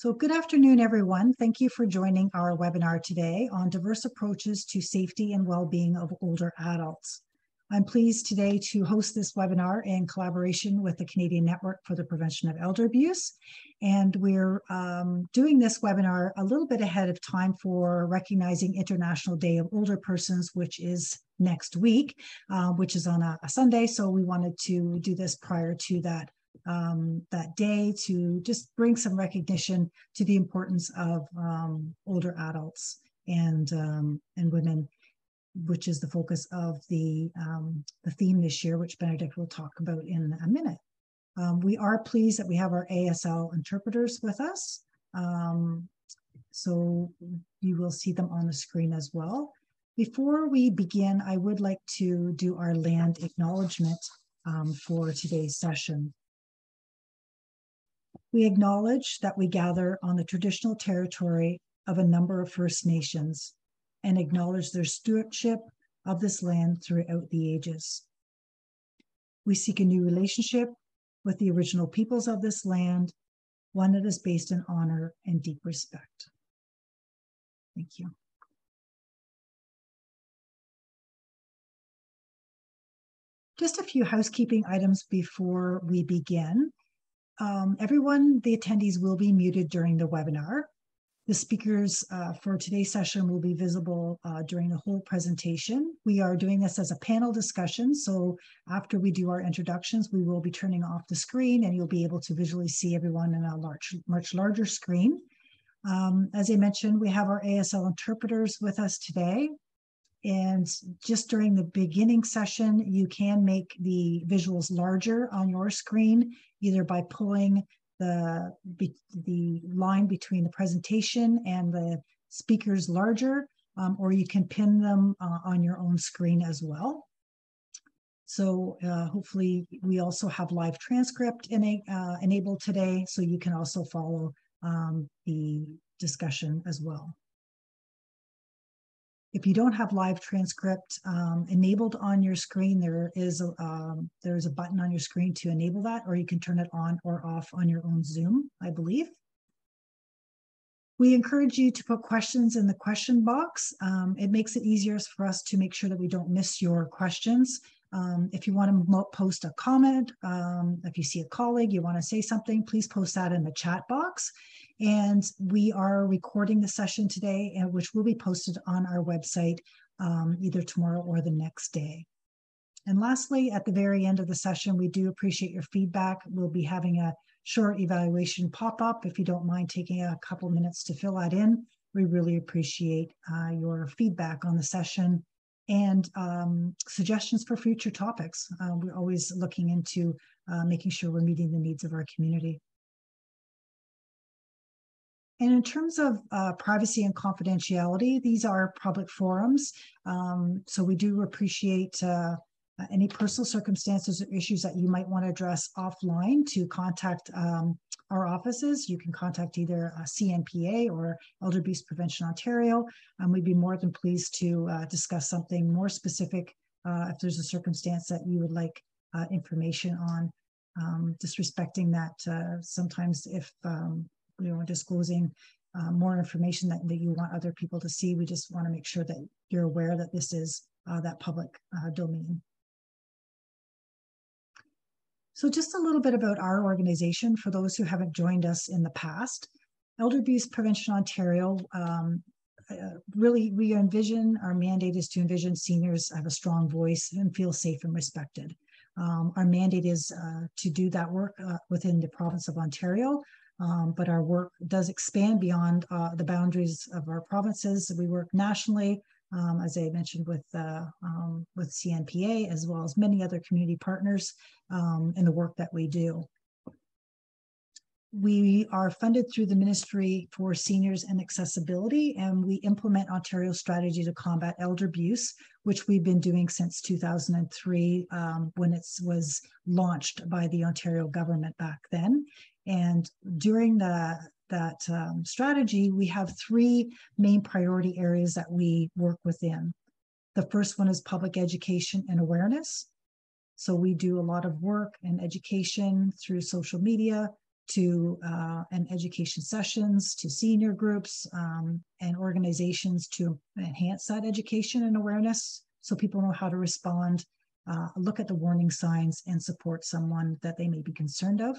So good afternoon, everyone. Thank you for joining our webinar today on diverse approaches to safety and well-being of older adults. I'm pleased today to host this webinar in collaboration with the Canadian Network for the Prevention of Elder Abuse. And we're doing this webinar a little bit ahead of time for recognizing International Day of Older Persons, which is next week, which is on a Sunday. So we wanted to do this prior to that day to just bring some recognition to the importance of older adults and women, which is the focus of the theme this year, which Benedict will talk about in a minute. We are pleased that we have our ASL interpreters with us. So you will see them on the screen as well. Before we begin, I would like to do our land acknowledgement for today's session. We acknowledge that we gather on the traditional territory of a number of First Nations and acknowledge their stewardship of this land throughout the ages. We seek a new relationship with the original peoples of this land, one that is based in honor and deep respect. Thank you. Just a few housekeeping items before we begin. Everyone, the attendees will be muted during the webinar. The speakers for today's session will be visible during the whole presentation. We are doing this as a panel discussion, so after we do our introductions, we will be turning off the screen and you'll be able to visually see everyone in a much larger screen. As I mentioned, we have our ASL interpreters with us today. And just during the beginning session, you can make the visuals larger on your screen, either by pulling the line between the presentation and the speakers larger, or you can pin them on your own screen as well. So hopefully we also have live transcript enabled today, so you can also follow the discussion as well. If you don't have live transcript enabled on your screen, there is a button on your screen to enable that, or you can turn it on or off on your own Zoom, I believe. We encourage you to put questions in the question box. It makes it easier for us to make sure that we don't miss your questions. If you want to post a comment, if you see a colleague, you want to say something, please post that in the chat box. And we are recording the session today, which will be posted on our website either tomorrow or the next day. And lastly, at the very end of the session, we do appreciate your feedback. We'll be having a short evaluation pop up. If you don't mind taking a couple minutes to fill that in, we really appreciate your feedback on the session and suggestions for future topics. We're always looking into making sure we're meeting the needs of our community. And in terms of privacy and confidentiality, these are public forums. So we do appreciate any personal circumstances or issues that you might want to address offline to contact our offices. You can contact either CNPEA or Elder Abuse Prevention Ontario. We'd be more than pleased to discuss something more specific if there's a circumstance that you would like information on, just respecting that sometimes if disclosing more information that you want other people to see. We just want to make sure that you're aware that this is that public domain. So just a little bit about our organization for those who haven't joined us in the past. Elder Abuse Prevention Ontario, really we envision, our mandate is to envision seniors have a strong voice and feel safe and respected. Our mandate is to do that work within the province of Ontario. But our work does expand beyond the boundaries of our provinces. We work nationally, as I mentioned, with CNPEA, as well as many other community partners in the work that we do. We are funded through the Ministry for Seniors and Accessibility, and we implement Ontario's strategy to combat elder abuse, which we've been doing since 2003 when it was launched by the Ontario government back then. And during that strategy, we have three main priority areas that we work within. The first one is public education and awareness. So we do a lot of work and education through social media, and education sessions to senior groups and organizations to enhance that education and awareness so people know how to respond, look at the warning signs, and support someone that they may be concerned of.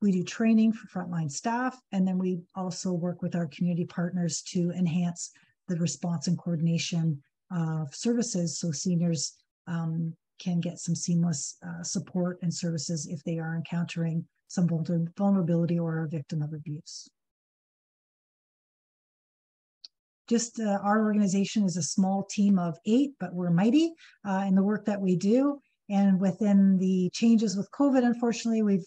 We do training for frontline staff, and then we also work with our community partners to enhance the response and coordination of services so seniors can get some seamless support and services if they are encountering some vulnerability or are a victim of abuse. Our organization is a small team of 8, but we're mighty in the work that we do. And within the changes with COVID, unfortunately, we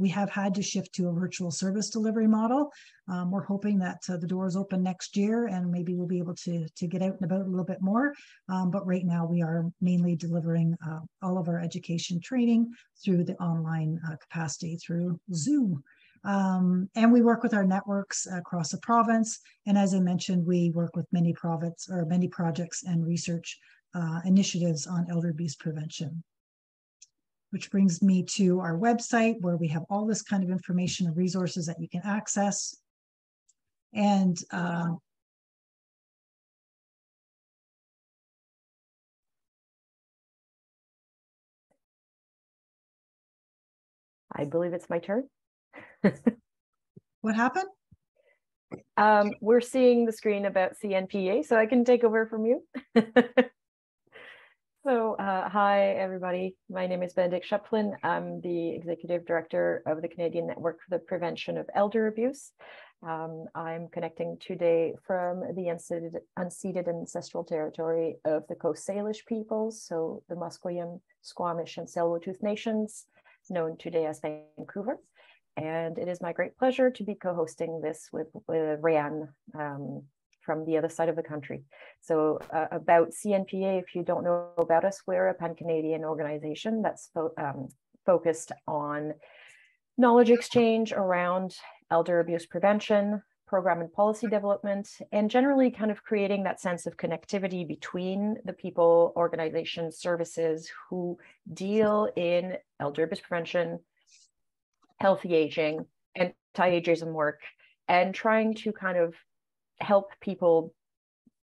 have had to shift to a virtual service delivery model. We're hoping that the doors open next year and maybe we'll be able to get out and about a little bit more. But right now we are mainly delivering all of our education training through the online capacity through Zoom. And we work with our networks across the province. And as I mentioned, we work with many projects and research initiatives on elder abuse prevention. Which brings me to our website where we have all this kind of information and resources that you can access. And I believe it's my turn. What happened? We're seeing the screen about CNPEA, so I can take over from you. So hi, everybody. My name is Benedict Sheplin. I'm the Executive Director of the Canadian Network for the Prevention of Elder Abuse. I'm connecting today from the unceded ancestral territory of the Coast Salish peoples, so the Musqueam, Squamish, and Tsleil-Waututh nations, known today as Vancouver. And it is my great pleasure to be co-hosting this with Rayanne from the other side of the country. So about CNPEA, if you don't know about us, we're a pan-Canadian organization that's focused on knowledge exchange around elder abuse prevention, program and policy development, and generally kind of creating that sense of connectivity between the people, organizations, services who deal in elder abuse prevention, healthy aging, anti-ageism work, and trying to kind of help people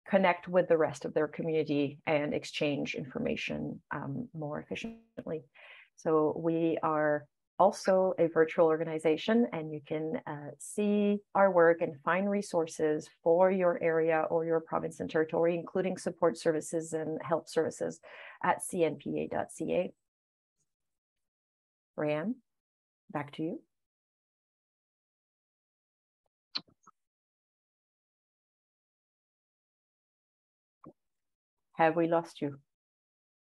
connect with the rest of their community and exchange information more efficiently. So we are also a virtual organization, and you can see our work and find resources for your area or your province and territory, including support services and help services at cnpea.ca. Rayanne, back to you. Have we lost you?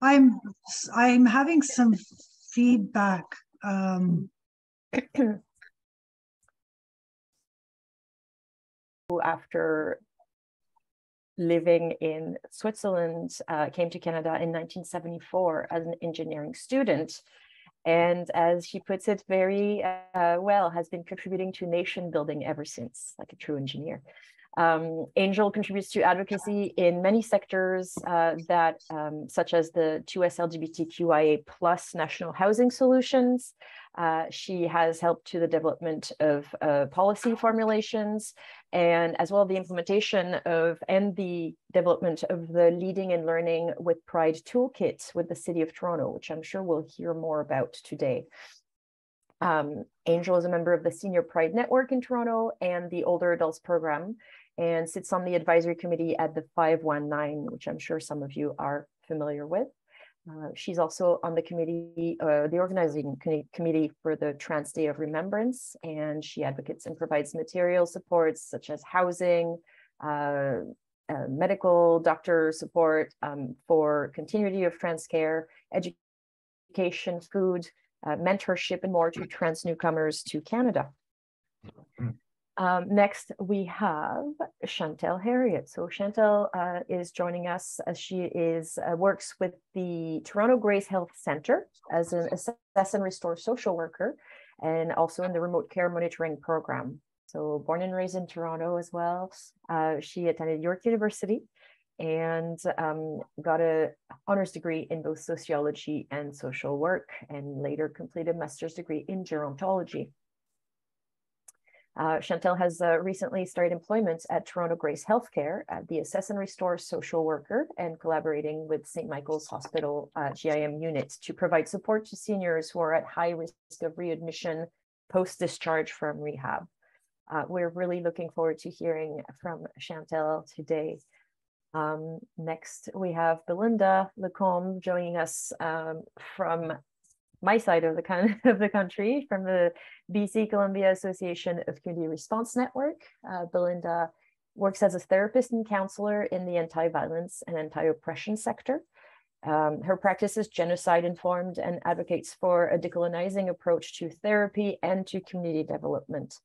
I'm having some feedback. After living in Switzerland, came to Canada in 1974 as an engineering student. And as she puts it very well, has been contributing to nation building ever since, like a true engineer. Angel contributes to advocacy in many sectors such as the 2S LGBTQIA+ national housing solutions. She has helped to the development of policy formulations, and as well the implementation of and the development of the Leading and Learning with Pride toolkit with the City of Toronto, which I'm sure we'll hear more about today. Angel is a member of the Senior Pride Network in Toronto and the Older Adults Program, and sits on the advisory committee at the 519, which I'm sure some of you are familiar with. She's also on the committee, the organizing committee for the Trans Day of Remembrance, and she advocates and provides material supports such as housing, medical doctor support for continuity of trans care, education, food, mentorship, and more to trans newcomers to Canada. Next, we have Chantel Harriet. So Chantel is joining us as she works with the Toronto Grace Health Centre as an assess and restore social worker, and also in the remote care monitoring program. So born and raised in Toronto as well. She attended York University and got an honors degree in both sociology and social work, and later completed a master's degree in gerontology. Chantal has recently started employment at Toronto Grace Healthcare at the Assess and Restore social worker, and collaborating with St. Michael's Hospital GIM unit to provide support to seniors who are at high risk of readmission post-discharge from rehab. We're really looking forward to hearing from Chantal today. Next, we have Belinda Lecombe joining us from my side of the country, from the BC Columbia Association of Community Response Network. Belinda works as a therapist and counselor in the anti-violence and anti-oppression sector. Her practice is genocide-informed and advocates for a decolonizing approach to therapy and to community development.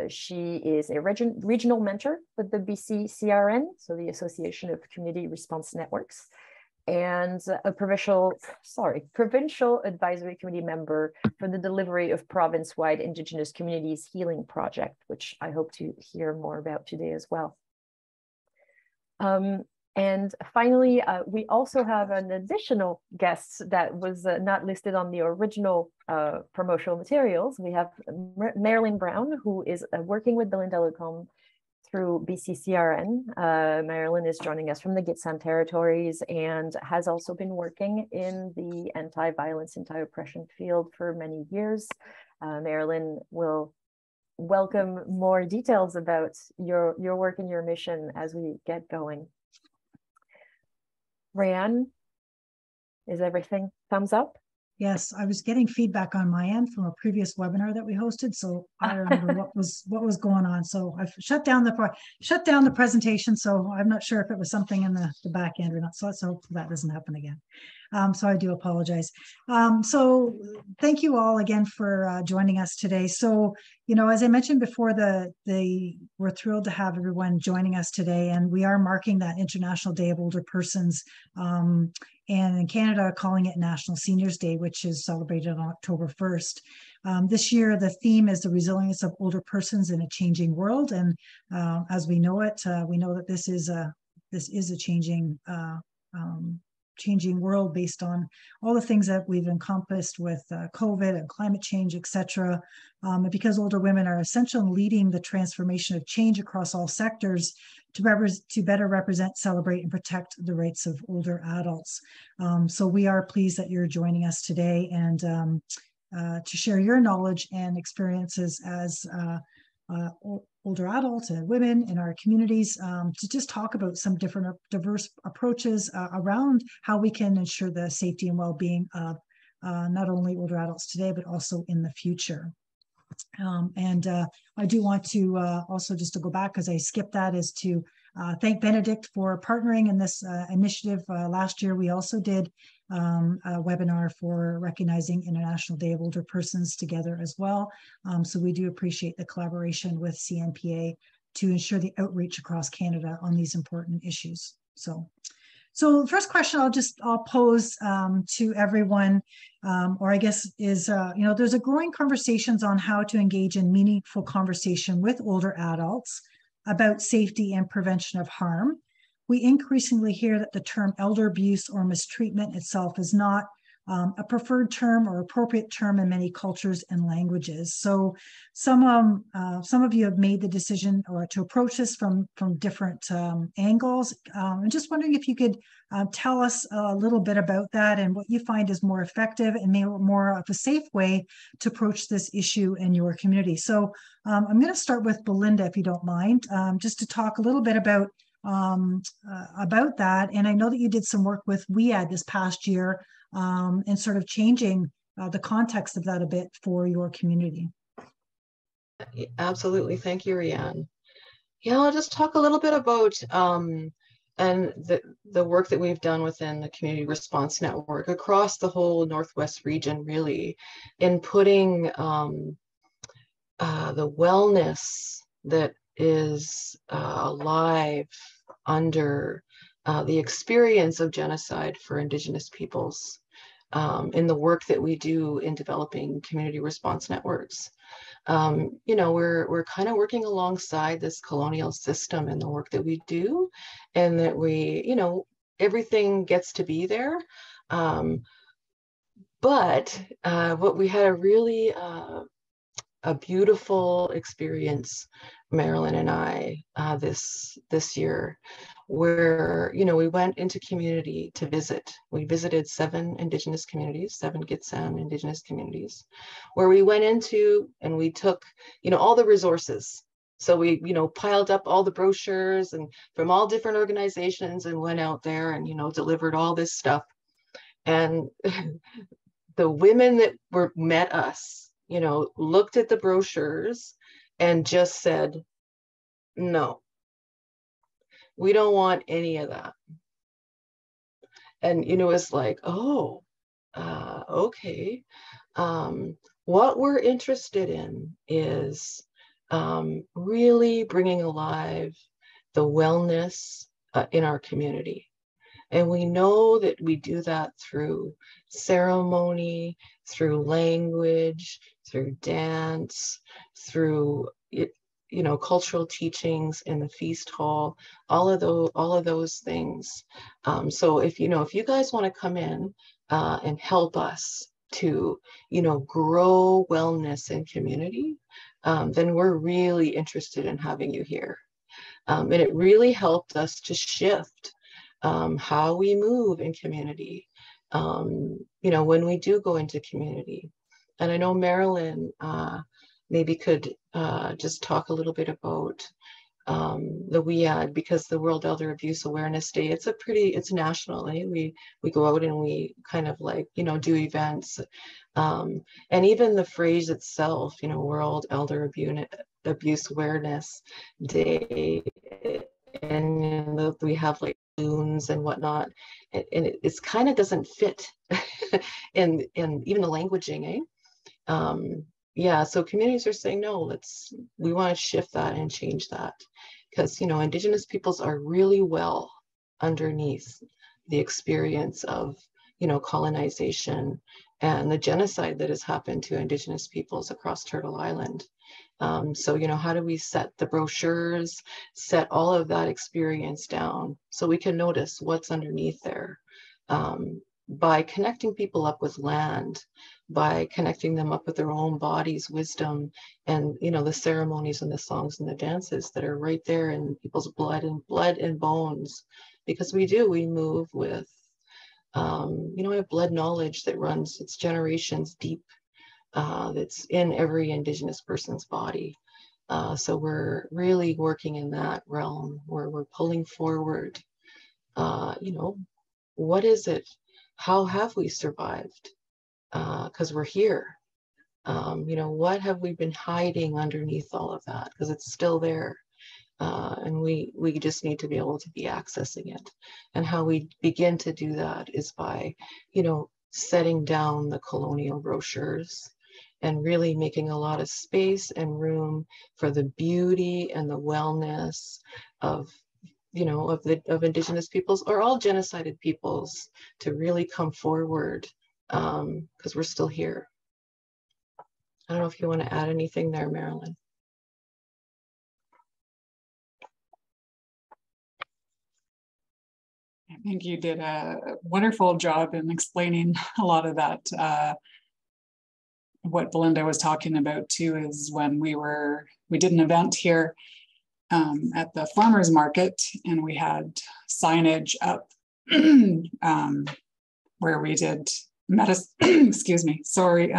She is a regional mentor with the BC CRN, so the Association of Community Response Networks, and a provincial advisory committee member for the delivery of province-wide Indigenous Communities Healing Project, which I hope to hear more about today as well. And finally, we also have an additional guest that was not listed on the original promotional materials. We have Marilyn Brown, who is working with Belinda Lecombe through BCCRN. Marilyn is joining us from the Gitxsan territories and has also been working in the anti-violence, anti-oppression field for many years. Marilyn will welcome more details about your work and your mission as we get going. Rayanne, is everything thumbs up? Yes, I was getting feedback on my end from a previous webinar that we hosted, so I remember what was going on. So I've shut down the presentation. So I'm not sure if it was something in the back end or not. So let's hope that doesn't happen again. So I do apologize. So thank you all again for joining us today. So, you know, as I mentioned before, we're thrilled to have everyone joining us today, and we are marking that International Day of Older Persons, and in Canada calling it National Seniors Day, which is celebrated on October 1st. This year, the theme is the resilience of older persons in a changing world, and as we know it, we know that this is a changing world based on all the things that we've encompassed with COVID and climate change, etc. And because older women are essential in leading the transformation of change across all sectors to better represent, celebrate, and protect the rights of older adults. So we are pleased that you're joining us today and to share your knowledge and experiences as older adults and women in our communities, to just talk about some different diverse approaches around how we can ensure the safety and well-being of not only older adults today, but also in the future. I do want to also, just to go back because I skipped that, is to thank Benedict for partnering in this initiative. Last year, we also did a webinar for recognizing International Day of Older Persons together as well. So we do appreciate the collaboration with CNPEA to ensure the outreach across Canada on these important issues. So the first question I'll pose to everyone, or I guess is, you know, there's a growing conversations on how to engage in meaningful conversation with older adults about safety and prevention of harm. We increasingly hear that the term elder abuse or mistreatment itself is not a preferred term or appropriate term in many cultures and languages. So some of you have made the decision or to approach this from different angles. I'm just wondering if you could tell us a little bit about that and what you find is more effective and more of a safe way to approach this issue in your community. So I'm going to start with Belinda, if you don't mind, just to talk a little bit about that. And I know that you did some work with WEAD this past year and sort of changing the context of that a bit for your community. Absolutely. Thank you, Rianne. Yeah, I'll just talk a little bit about and the work that we've done within the Community Response Network across the whole Northwest region, really, in putting the wellness that is alive under the experience of genocide for Indigenous peoples in the work that we do in developing community response networks. You know, we're kind of working alongside this colonial system in the work that we do, and that we, you know, everything gets to be there. But what we had a really a beautiful experience, Marilyn and I, this year, where, you know, we went into community to visit. We visited 7 Indigenous communities, 7 Gitxsan Indigenous communities, where we went into and we took, you know, all the resources. So we, you know, piled up all the brochures and from all different organizations and went out there and, you know, delivered all this stuff. And the women that met us, you know, looked at the brochures and just said, no, we don't want any of that. And, you know, it's like, oh, okay. What we're interested in is really bringing alive the wellness in our community. And we know that we do that through ceremony, through language, through dance, through, you know, cultural teachings in the feast hall, all of those things. So if, you know, if you guys want to come in and help us to, you know, grow wellness in community, then we're really interested in having you here. And it really helped us to shift how we move in community, you know, when we do go into community. And I know Marilyn maybe could just talk a little bit about the WEAD, because the World Elder Abuse Awareness Day, it's nationally. We go out and we kind of like, you know, do events. And even the phrase itself, you know, World Elder Abuse Awareness Day, and you know, we have like balloons and whatnot, and it's kind of doesn't fit in even the languaging, yeah, so communities are saying, no, we want to shift that and change that, because, you know, Indigenous peoples are really well underneath the experience of, you know, colonization and the genocide that has happened to Indigenous peoples across Turtle Island. So, you know, how do we set the brochures, set all of that experience down so we can notice what's underneath there, by connecting people up with land, by connecting them up with their own bodies, wisdom, and, you know, the ceremonies and the songs and the dances that are right there in people's blood and bones, because we move with, you know, a blood knowledge that runs, it's generations deep. That's in every Indigenous person's body. So we're really working in that realm where we're pulling forward, you know, what is it? How have we survived? Because we're here. You know, what have we been hiding underneath all of that? Because it's still there. And we just need to be able to be accessing it. And how we begin to do that is by, you know, setting down the colonial brochures and really making a lot of space and room for the beauty and the wellness of, you know, of Indigenous peoples or all genocided peoples to really come forward, because we're still here. I don't know if you want to add anything there, Marilyn. I think you did a wonderful job in explaining a lot of that. What Belinda was talking about too is when we did an event here at the farmers market, and we had signage up where we did medicine, excuse me, sorry,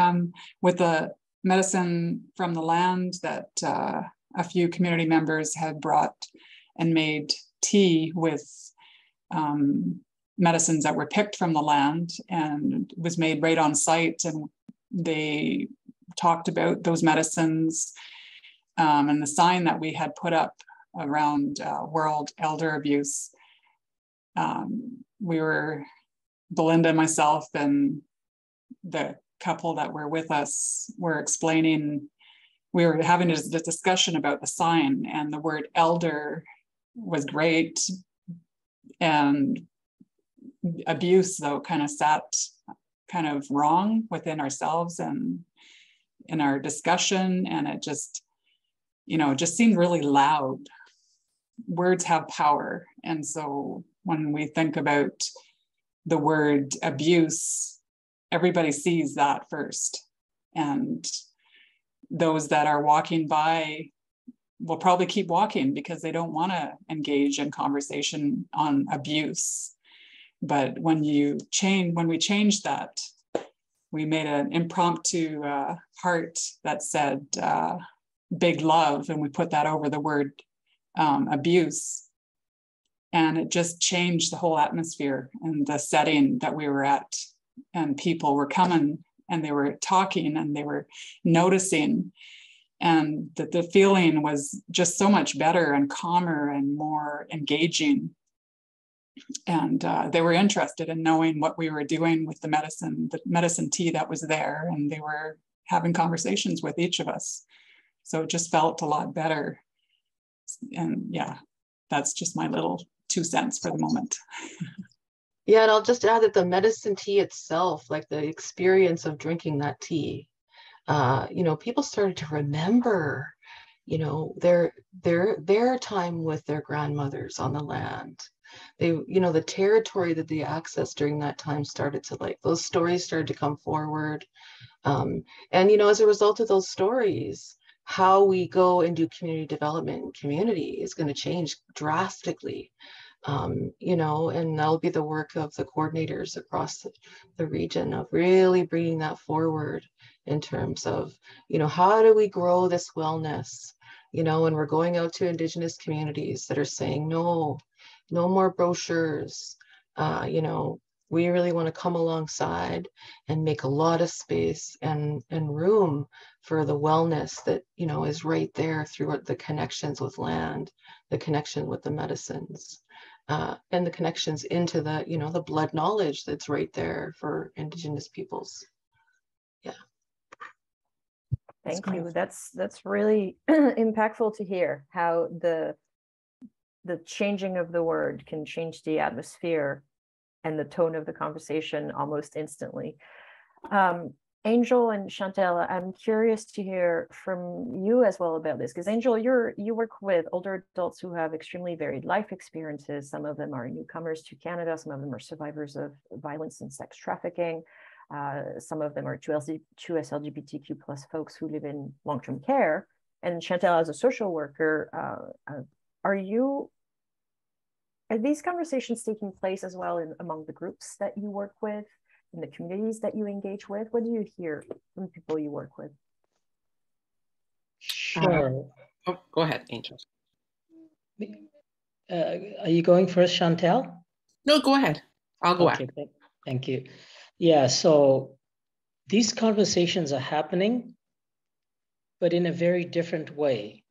with the medicine from the land that a few community members had brought and made tea with medicines that were picked from the land, and it was made right on site, and they talked about those medicines, and the sign that we had put up around World Elder Abuse. We were, Belinda, myself, and the couple that were with us were explaining, we were having a discussion about the sign, and the word elder was great, and abuse though kind of sat kind of wrong within ourselves and in our discussion. And it just, just seemed really loud. Words have power. And so when we think about the word abuse, everybody sees that first. And those that are walking by will probably keep walking because they don't want to engage in conversation on abuse. But when we changed that, we made an impromptu heart that said big love, and we put that over the word abuse. And it just changed the whole atmosphere and the setting that we were at. And people were coming and they were talking and they were noticing. And that the feeling was just so much better and calmer and more engaging. And they were interested in knowing what we were doing with the medicine tea that was there. And they were having conversations with each of us. So it just felt a lot better. And yeah, that's just my little 2 cents for the moment. Yeah, and I'll just add that the medicine tea itself, like the experience of drinking that tea, people started to remember, their time with their grandmothers on the land. They, the territory that they accessed during that time started to those stories started to come forward. And, as a result of those stories, how we go and do community development in community is going to change drastically. And that'll be the work of the coordinators across the region of really bringing that forward in terms of, how do we grow this wellness, and we're going out to Indigenous communities that are saying, no more brochures, we really want to come alongside and make a lot of space and room for the wellness that, is right there through the connections with land, the connection with the medicines, and the connections into the, the blood knowledge that's right there for Indigenous peoples. Yeah. Thank you. That's really impactful to hear how the changing of the word can change the atmosphere and the tone of the conversation almost instantly. Angel and Chantal, I'm curious to hear from you as well about this, because Angel, you work with older adults who have extremely varied life experiences. Some of them are newcomers to Canada, some of them are survivors of violence and sex trafficking. Some of them are 2S LGBTQ plus folks who live in long-term care. And Chantal, as a social worker, are these conversations taking place as well among the groups that you work with, in the communities that you engage with? What do you hear from people you work with? Sure. Go ahead, Angel. Are you going first, Chantal? No, go ahead. I'll go after. Thank you. Yeah, so these conversations are happening, but in a very different way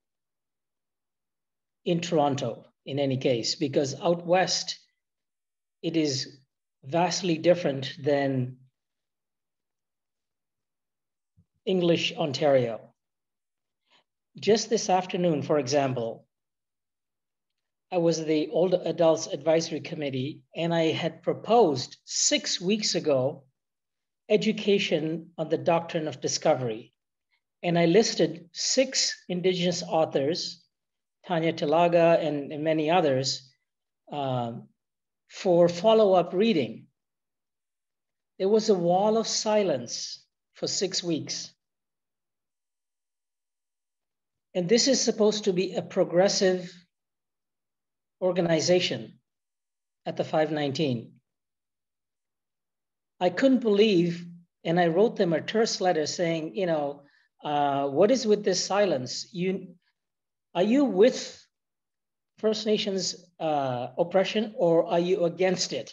in Toronto, in any case, because out west, it is vastly different than English Ontario. Just this afternoon, for example, I was at the Older Adults Advisory Committee, and I had proposed 6 weeks ago education on the doctrine of discovery. And I listed 6 Indigenous authors, Tanya Tilaga and many others, for follow-up reading. There was a wall of silence for 6 weeks. And this is supposed to be a progressive organization at the 519. I couldn't believe, and I wrote them a terse letter saying, what is with this silence? Are you with First Nations oppression, or are you against it?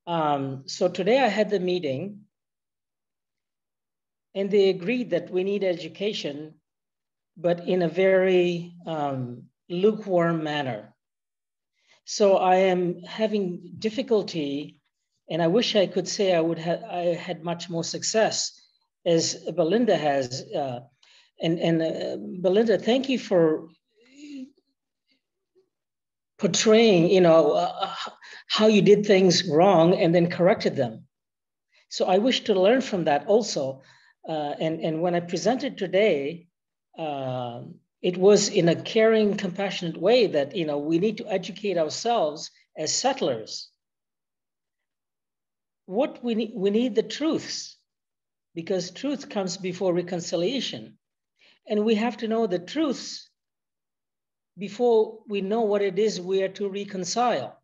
So today I had the meeting, and they agreed that we need education, but in a very lukewarm manner. So I am having difficulty, and I wish I could say I had much more success, as Belinda has. Belinda, thank you for portraying, how you did things wrong and then corrected them. So I wish to learn from that also. And when I presented today, it was in a caring, compassionate way that, you know, we need to educate ourselves as settlers. What we need the truths, because truth comes before reconciliation. And we have to know the truths before we know what it is we are to reconcile.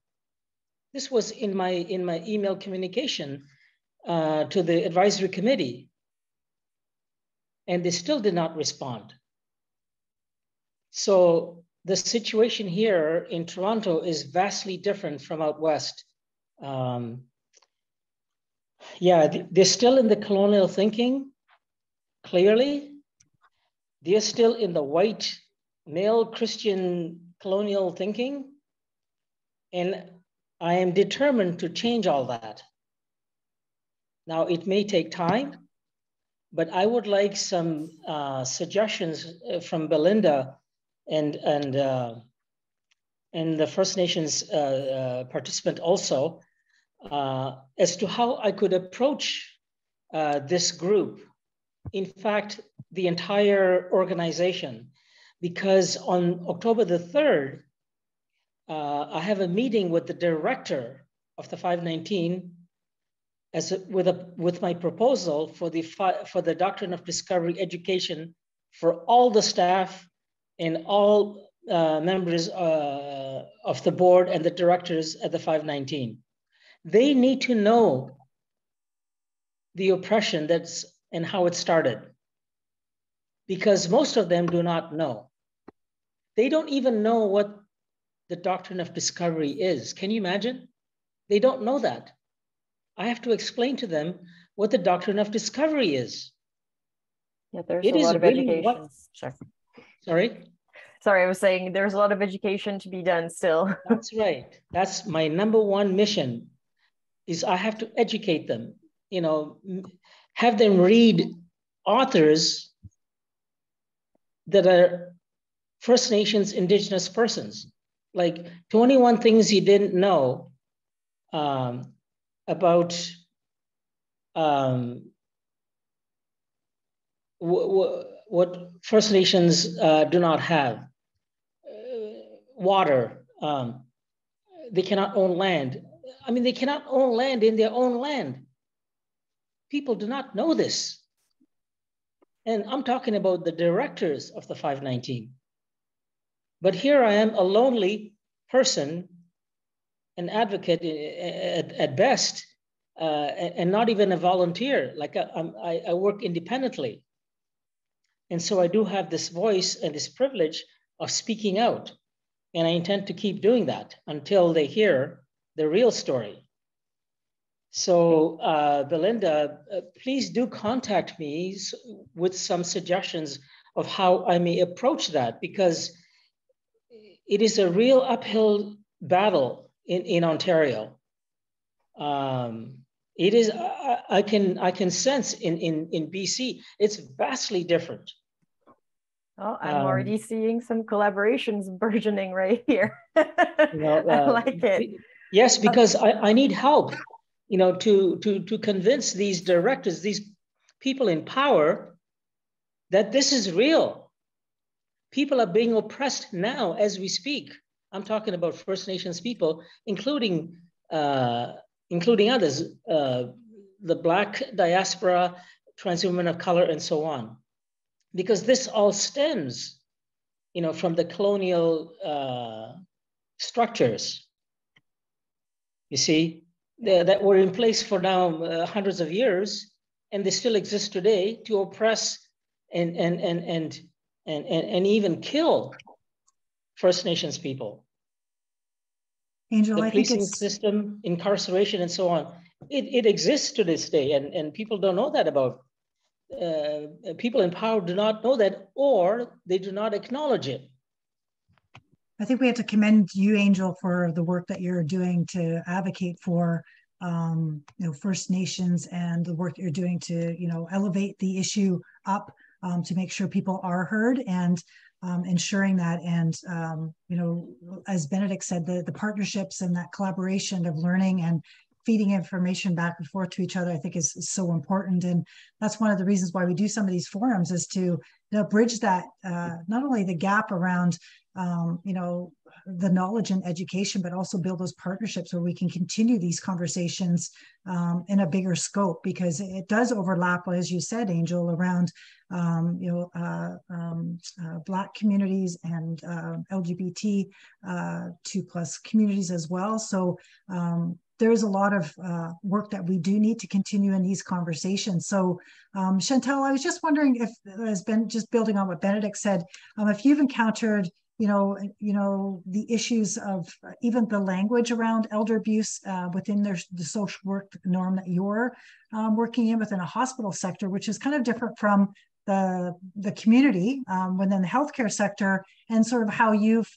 This was in my email communication to the advisory committee, and they still did not respond. So the situation here in Toronto is vastly different from out west. Yeah, they're still in the colonial thinking, clearly. They're still in the white male Christian colonial thinking. And I am determined to change all that. Now, it may take time, but I would like some suggestions from Belinda and the First Nations participant also as to how I could approach this group. In fact, the entire organization, because on October the 3rd, I have a meeting with the director of the 519 with my proposal for the Doctrine of Discovery education for all the staff and all members of the board and the directors at the 519. They need to know the oppression and how it started, because most of them do not know. They don't even know what the Doctrine of Discovery is. Can you imagine? They don't know that. I have to explain to them what the Doctrine of Discovery is. Yeah, there's a lot of education. Sorry? Sorry, I was saying there's a lot of education to be done still. That's right. That's my number one mission, is I have to educate them, you know, have them read authors that are First Nations Indigenous persons, like 21 things you didn't know about what First Nations do not have. Water, they cannot own land. I mean, they cannot own land in their own land. People do not know this. And I'm talking about the directors of the 519. But here I am, a lonely person, an advocate at best, and not even a volunteer. Like I work independently. And so I do have this voice and this privilege of speaking out. And I intend to keep doing that until they hear the real story. So Belinda, please do contact me with some suggestions of how I may approach that, because it is a real uphill battle in Ontario. It is, I can sense in BC, it's vastly different. Oh, I'm already seeing some collaborations burgeoning right here. You know, I like it. Yes, because I need help, you know, to convince these directors, these people in power, that this is real. People are being oppressed now as we speak. I'm talking about First Nations people, including others, the Black diaspora, trans women of color, and so on. Because this all stems, you know, from the colonial structures, you see, that were in place for now hundreds of years, and they still exist today to oppress and even kill First Nations people. Angel, the policing system, incarceration, and so on. It exists to this day, and people don't know that about. People in power do not know that, or they do not acknowledge it. I think we have to commend you, Angel, for the work that you're doing to advocate for First Nations, and the work that you're doing to elevate the issue up to make sure people are heard, and ensuring that. And as Benedict said, the partnerships and that collaboration of learning and feeding information back and forth to each other, I think is so important. And that's one of the reasons why we do some of these forums, is to bridge that, not only the gap around the knowledge and education, but also build those partnerships where we can continue these conversations in a bigger scope, because it does overlap, as you said, Angel, around Black communities and LGBT 2+ communities as well. So there is a lot of work that we do need to continue in these conversations. So Chantal, I was just wondering if, as Ben, just building on what Benedict said, if you've encountered the issues of even the language around elder abuse within the social work norm that you're working in within a hospital sector, which is kind of different from the community within the healthcare sector, and sort of how you've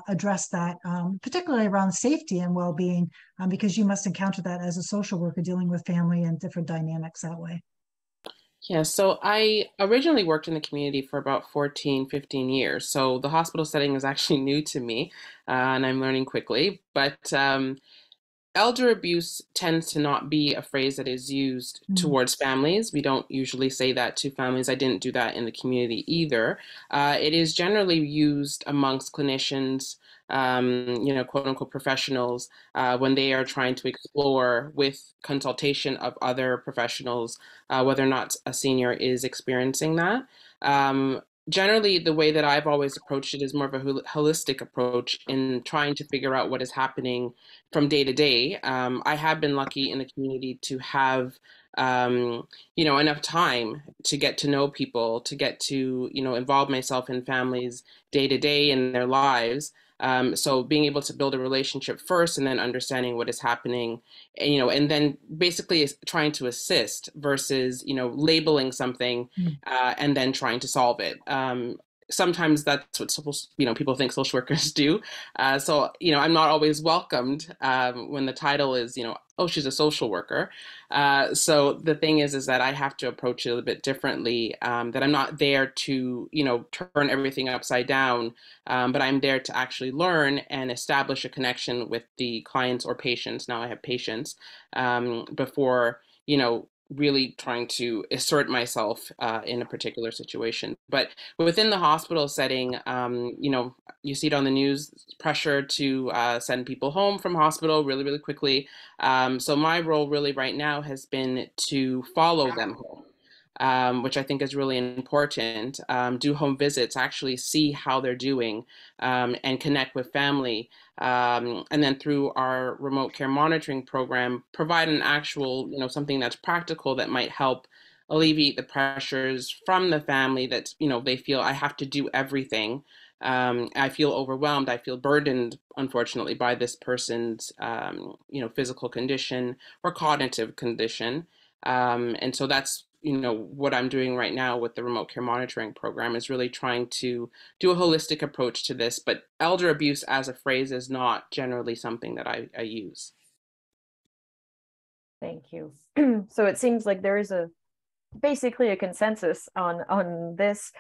addressed that, particularly around safety and well-being, because you must encounter that as a social worker dealing with family and different dynamics that way. Yeah, so I originally worked in the community for about 14, 15 years. So the hospital setting is actually new to me, and I'm learning quickly. But elder abuse tends to not be a phrase that is used towards families. We don't usually say that to families. I didn't do that in the community either. It is generally used amongst clinicians, quote unquote professionals, when they are trying to explore with consultation of other professionals whether or not a senior is experiencing that. Generally, the way that I've always approached it is more of a holistic approach in trying to figure out what is happening from day to day. I have been lucky in the community to have, enough time to get to know people, to get to, involve myself in families day to day in their lives. So being able to build a relationship first and then understanding what is happening, and then basically trying to assist versus, labeling something and then trying to solve it. Sometimes that's what people think social workers do. So, I'm not always welcomed when the title is, oh, she's a social worker. So the thing is that I have to approach it a little bit differently, that I'm not there to, turn everything upside down, but I'm there to actually learn and establish a connection with the clients or patients. Now I have patients before, really trying to assert myself in a particular situation. But within the hospital setting, you see it on the news, pressure to send people home from hospital really, really quickly. So my role really right now has been to follow them home, which I think is really important. Do home visits, actually see how they're doing, and connect with family. And then through our remote care monitoring program, provide an actual, something that's practical that might help alleviate the pressures from the family that, they feel I have to do everything. I feel overwhelmed. I feel burdened, unfortunately, by this person's, physical condition or cognitive condition. And so that's, what I'm doing right now with the remote care monitoring program is really trying to do a holistic approach to this. But elder abuse as a phrase is not generally something that I use. Thank you. So it seems like there is basically a consensus on this.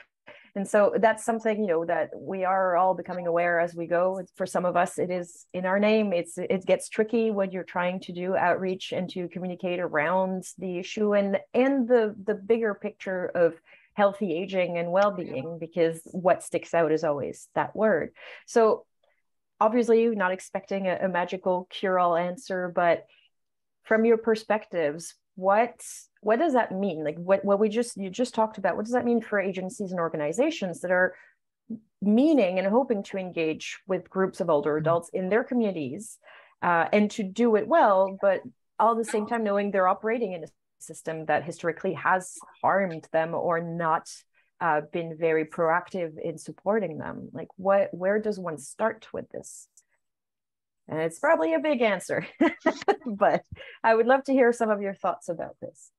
And so that's something, that we are all becoming aware as we go. For some of us, it is in our name. It gets tricky when you're trying to do outreach and to communicate around the issue and the bigger picture of healthy aging and well-being, because what sticks out is always that word. So obviously you're not expecting a magical cure-all answer, but from your perspectives, what does that mean? Like what you just talked about, what does that mean for agencies and organizations that are meaning and hoping to engage with groups of older adults in their communities, and to do it well, but all at the same time knowing they're operating in a system that historically has harmed them or not been very proactive in supporting them? Like where does one start with this? And it's probably a big answer, but I would love to hear some of your thoughts about this,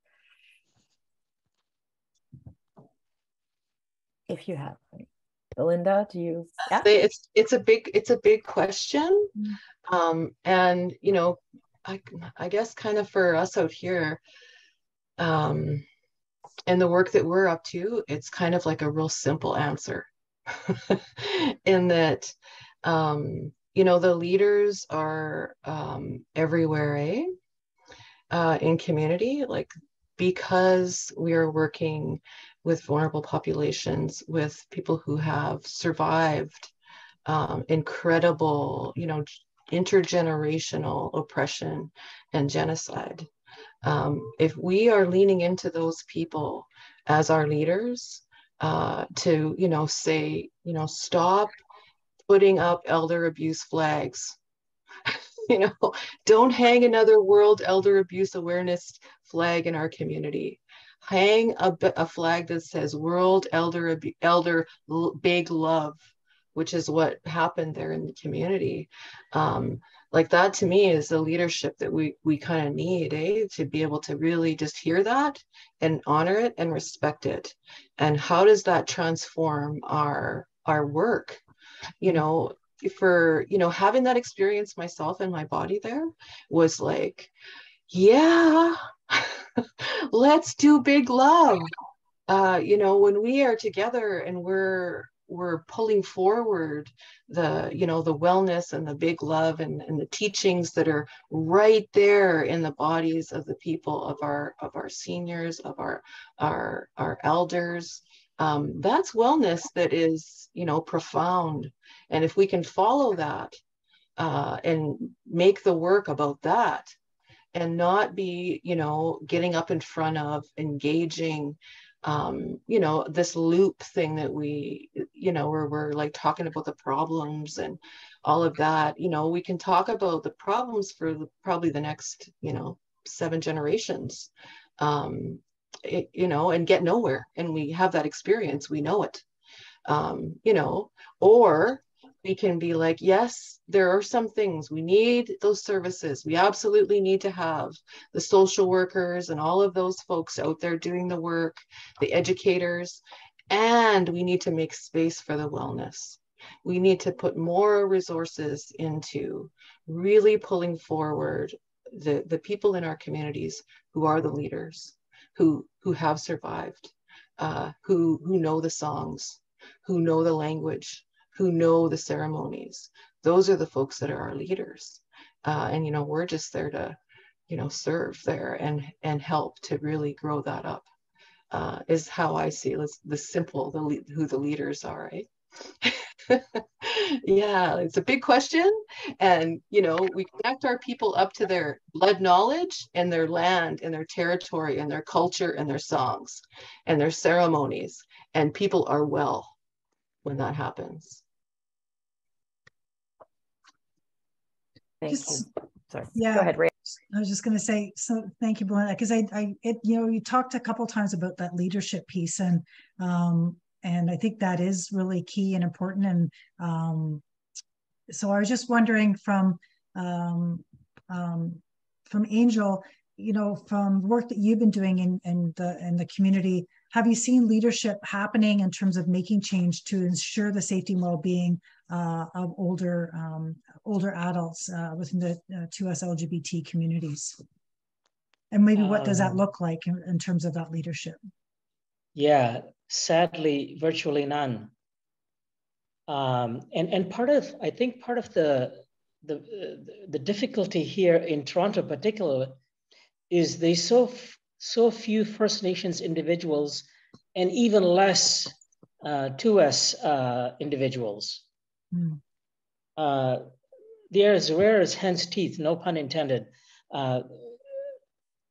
if you have. Belinda, do you? Yeah. It's a big question, and I guess kind of for us out here, and the work that we're up to, it's kind of like a real simple answer, in that. The leaders are everywhere, in community, like because we are working with vulnerable populations, with people who have survived incredible, intergenerational oppression and genocide. If we are leaning into those people as our leaders, to, say, stop putting up elder abuse flags. Don't hang another World Elder Abuse Awareness flag in our community. Hang a flag that says World Elder Big Love, which is what happened there in the community. Like that to me is the leadership that we kind of need, to be able to really just hear that and honor it and respect it. And how does that transform our work? For having that experience myself in my body there was like, yeah, let's do big love. When we are together and we're pulling forward the wellness and the big love and the teachings that are right there in the bodies of the people, of our seniors, of our elders. That's wellness that is, profound. And if we can follow that and make the work about that, and not be, getting up in front of, engaging, this loop thing that we, where we're like talking about the problems and all of that, we can talk about the problems for probably the next, 7 generations, and get nowhere. And we have that experience, we know it, or we can be like, yes, there are some things we need, those services. We absolutely need to have the social workers and all of those folks out there doing the work, the educators, and we need to make space for the wellness. We need to put more resources into really pulling forward the people in our communities who are the leaders, who have survived, who know the songs, who know the language, who know the ceremonies. Those are the folks that are our leaders. And, we're just there to, serve there and help to really grow that up, is how I see it. The simple, who the leaders are, right? Yeah, it's a big question. And, we connect our people up to their blood knowledge and their land and their territory and their culture and their songs and their ceremonies. And people are well when that happens. Thank you. Sorry. Yeah. Go ahead, Ray. I was just going to say, so thank you, Belinda, because you talked a couple times about that leadership piece, and I think that is really key and important. And so I was just wondering from Angel, from work that you've been doing in the community, have you seen leadership happening in terms of making change to ensure the safety and well-being of older adults within the 2S LGBT communities? And maybe what does that look like in terms of that leadership? Yeah, sadly, virtually none. And part of the difficulty here in Toronto, particularly, is there's so few First Nations individuals, and even less 2S individuals. They're as rare as hen's teeth, no pun intended.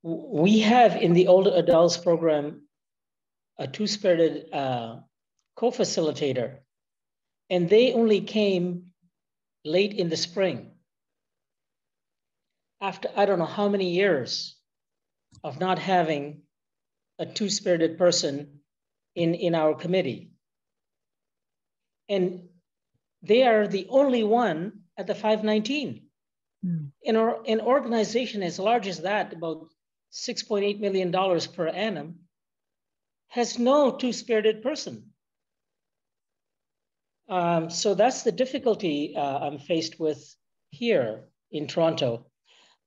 We have in the older adults program a two-spirited co-facilitator, and they only came late in the spring after I don't know how many years of not having a two-spirited person in our committee. And they are the only one at the 519. In an organization as large as that, about $6.8 million per annum, has no two-spirited person. So that's the difficulty I'm faced with here in Toronto.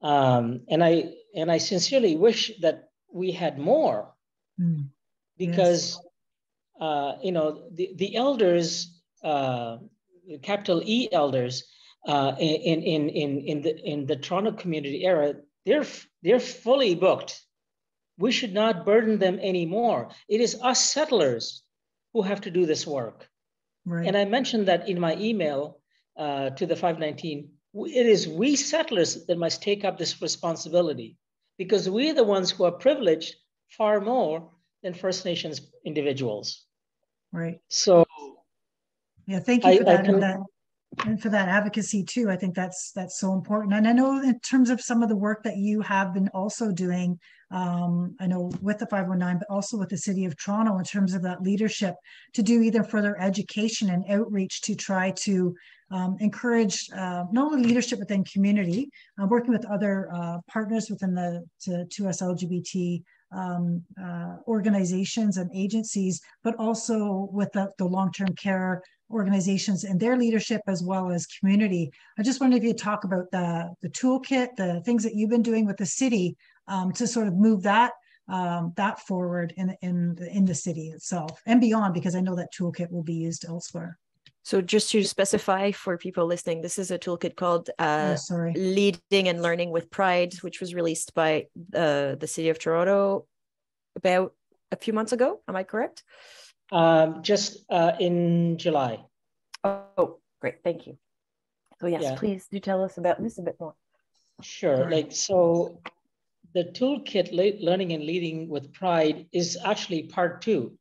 And I sincerely wish that we had more, because the elders, capital E elders, in the Toronto community area, they're fully booked. We should not burden them anymore. It is us settlers who have to do this work. Right. And I mentioned that in my email to the 519. It is we settlers that must take up this responsibility, because we're the ones who are privileged far more than First Nations individuals. Right. So yeah, thank you for that, and for that advocacy too. I think that's so important. And I know in terms of some of the work that you have been also doing, I know with the 519, but also with the City of Toronto, in terms of that leadership to do either further education and outreach to try to encourage not only leadership within community, working with other partners within the 2S LGBT organizations and agencies, but also with the long-term care organizations and their leadership, as well as community. I just wondered if you talk about the toolkit, the things that you've been doing with the city to sort of move that forward in the city itself and beyond, because I know that toolkit will be used elsewhere. So just to specify for people listening, this is a toolkit called Leading and Learning with Pride, which was released by the City of Toronto about a few months ago. Am I correct? Just in July. Oh, great. Thank you. So yes, please do tell us about this a bit more. Sure. So the toolkit, Learning and Leading with Pride, is actually part 2.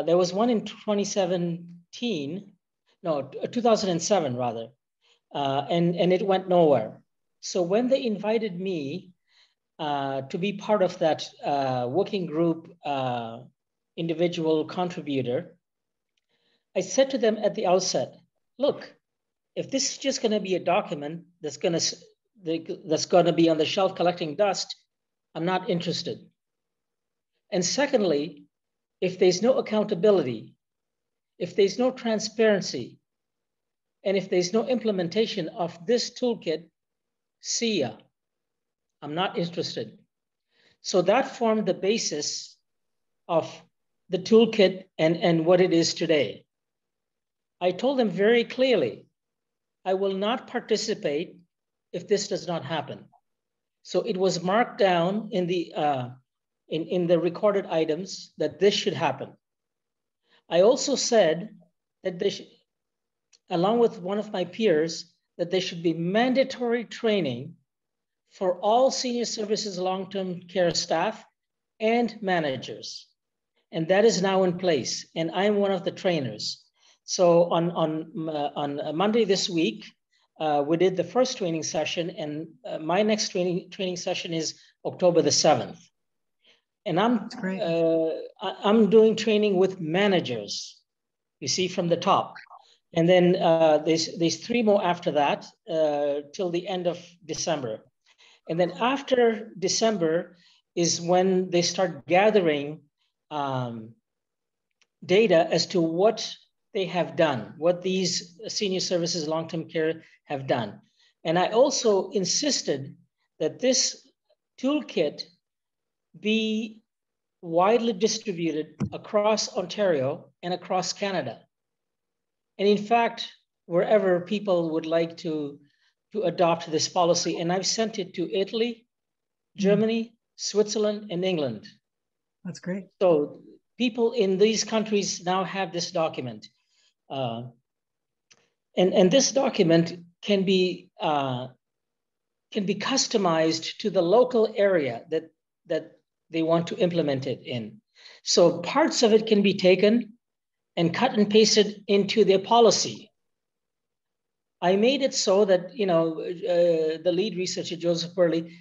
There was one in 2007 rather, and it went nowhere. So when they invited me to be part of that working group individual contributor, I said to them at the outset, look, if this is just going to be a document that's going to be on the shelf collecting dust, I'm not interested. And secondly, if there's no accountability, if there's no transparency, and if there's no implementation of this toolkit, see ya. I'm not interested. So that formed the basis of the toolkit and what it is today. I told them very clearly, I will not participate if this does not happen. So it was marked down in the recorded items that this should happen. I also said that they should, along with one of my peers, that there should be mandatory training for all senior services long-term care staff and managers. And that is now in place. And I'm one of the trainers. So on Monday this week, we did the first training session, and my next training session is October the 7th. And I'm doing training with managers, you see, from the top. And then there's 3 more after that till the end of December. And then after December is when they start gathering data as to what they have done, what these senior services long-term care have done. And I also insisted that this toolkit be widely distributed across Ontario and across Canada. And in fact, wherever people would like to adopt this policy, and I've sent it to Italy, Germany, Switzerland, and England. That's great. So people in these countries now have this document. And this document can be customized to the local area that they want to implement it in. So parts of it can be taken and cut and pasted into their policy. I made it so that, the lead researcher, Joseph Burley,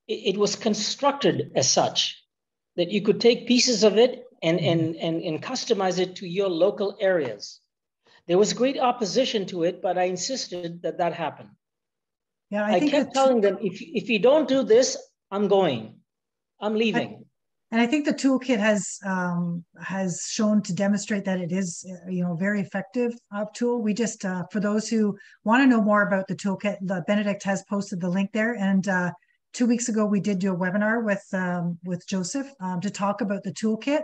it was constructed as such that you could take pieces of it and customize it to your local areas. There was great opposition to it, but I insisted that happened. Yeah, I kept telling them, if you don't do this, I'm going. I'm leaving. And I think the toolkit has shown to demonstrate that it is, a very effective tool. We just, for those who want to know more about the toolkit, Benedict has posted the link there. And 2 weeks ago, we did do a webinar with Joseph to talk about the toolkit,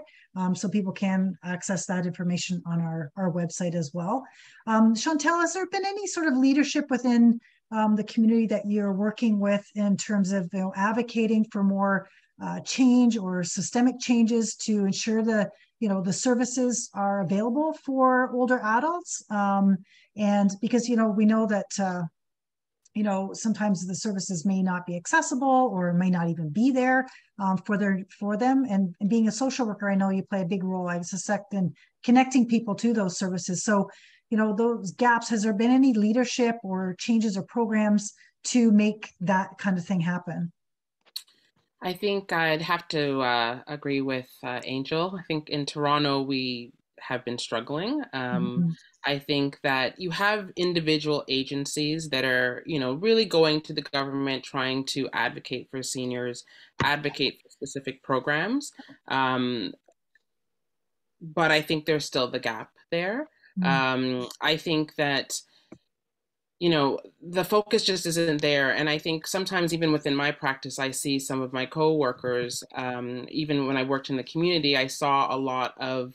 so people can access that information on our website as well. Chantal, has there been any sort of leadership within the community that you're working with in terms of advocating for more change or systemic changes to ensure the services are available for older adults? And because we know that sometimes the services may not be accessible or may not even be there for them. And being a social worker, I know you play a big role, I suspect, in connecting people to those services. So, those gaps, has there been any leadership or changes or programs to make that kind of thing happen? I think I'd have to agree with Angel. I think in Toronto, we have been struggling. I think that you have individual agencies that are, really going to the government, trying to advocate for seniors, advocate for specific programs. But I think there's still the gap there. I think that the focus just isn't there. And I think sometimes even within my practice, I see some of my coworkers, even when I worked in the community, I saw a lot of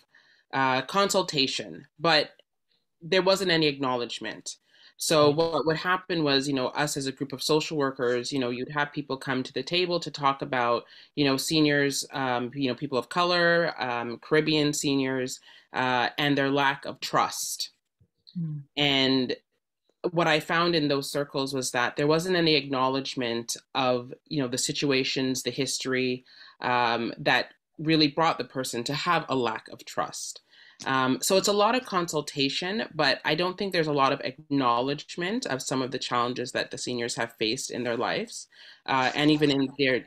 consultation, but there wasn't any acknowledgement. So what would happen was, us as a group of social workers, you'd have people come to the table to talk about, seniors, people of color, Caribbean seniors, and their lack of trust. And what I found in those circles was that there wasn't any acknowledgement of, the situations, the history that really brought the person to have a lack of trust. So it's a lot of consultation, but I don't think there's a lot of acknowledgement of some of the challenges that the seniors have faced in their lives, and even in their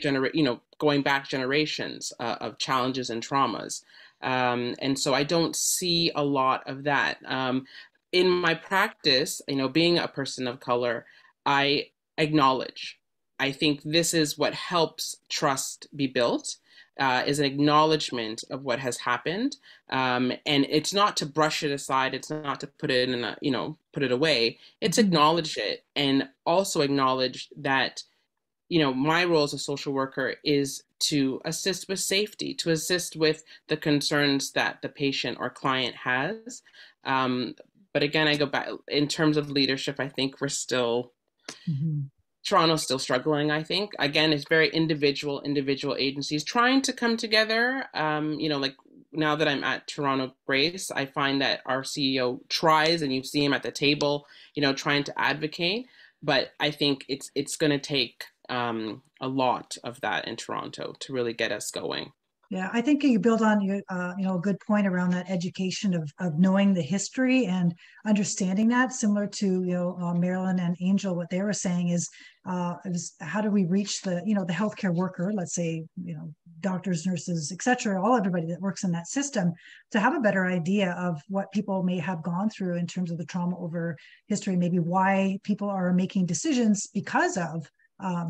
going back generations of challenges and traumas. And so I don't see a lot of that. In my practice, being a person of color, I acknowledge. I think this is what helps trust be built, is an acknowledgement of what has happened. And it's not to brush it aside. It's not to put it put it away. It's acknowledge it, and also acknowledge that, my role as a social worker is to assist with safety, to assist with the concerns that the patient or client has. But again, I go back in terms of leadership. I think we're still, Toronto's still struggling. I think again, it's very individual agencies trying to come together. Like now that I'm at Toronto Grace, I find that our CEO tries, and you see him at the table, trying to advocate. But I think it's going to take a lot of that in Toronto to really get us going. Yeah, I think you build on your, a good point around that education of knowing the history and understanding that. Similar to Marilyn and Angel, what they were saying is how do we reach the the healthcare worker, let's say doctors, nurses, etc., everybody that works in that system, to have a better idea of what people may have gone through in terms of the trauma over history, maybe why people are making decisions because of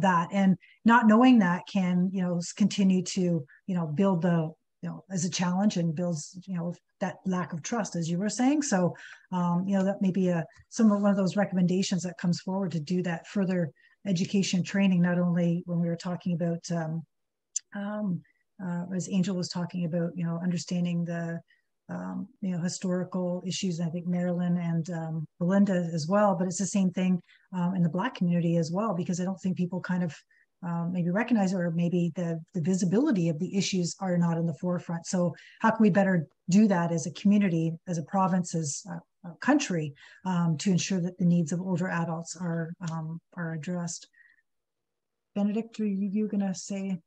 that, and not knowing that can continue to build the as a challenge, and builds that lack of trust, as you were saying. So that may be one of those recommendations that comes forward, to do that further education training, not only when we were talking about as Angel was talking about understanding the historical issues. I think Marilyn and Belinda as well, but it's the same thing in the Black community as well, because I don't think people kind of maybe recognize, or maybe the visibility of the issues are not in the forefront. So how can we better do that as a community, as a province, as a country, to ensure that the needs of older adults are addressed? Benedict, are you going to say?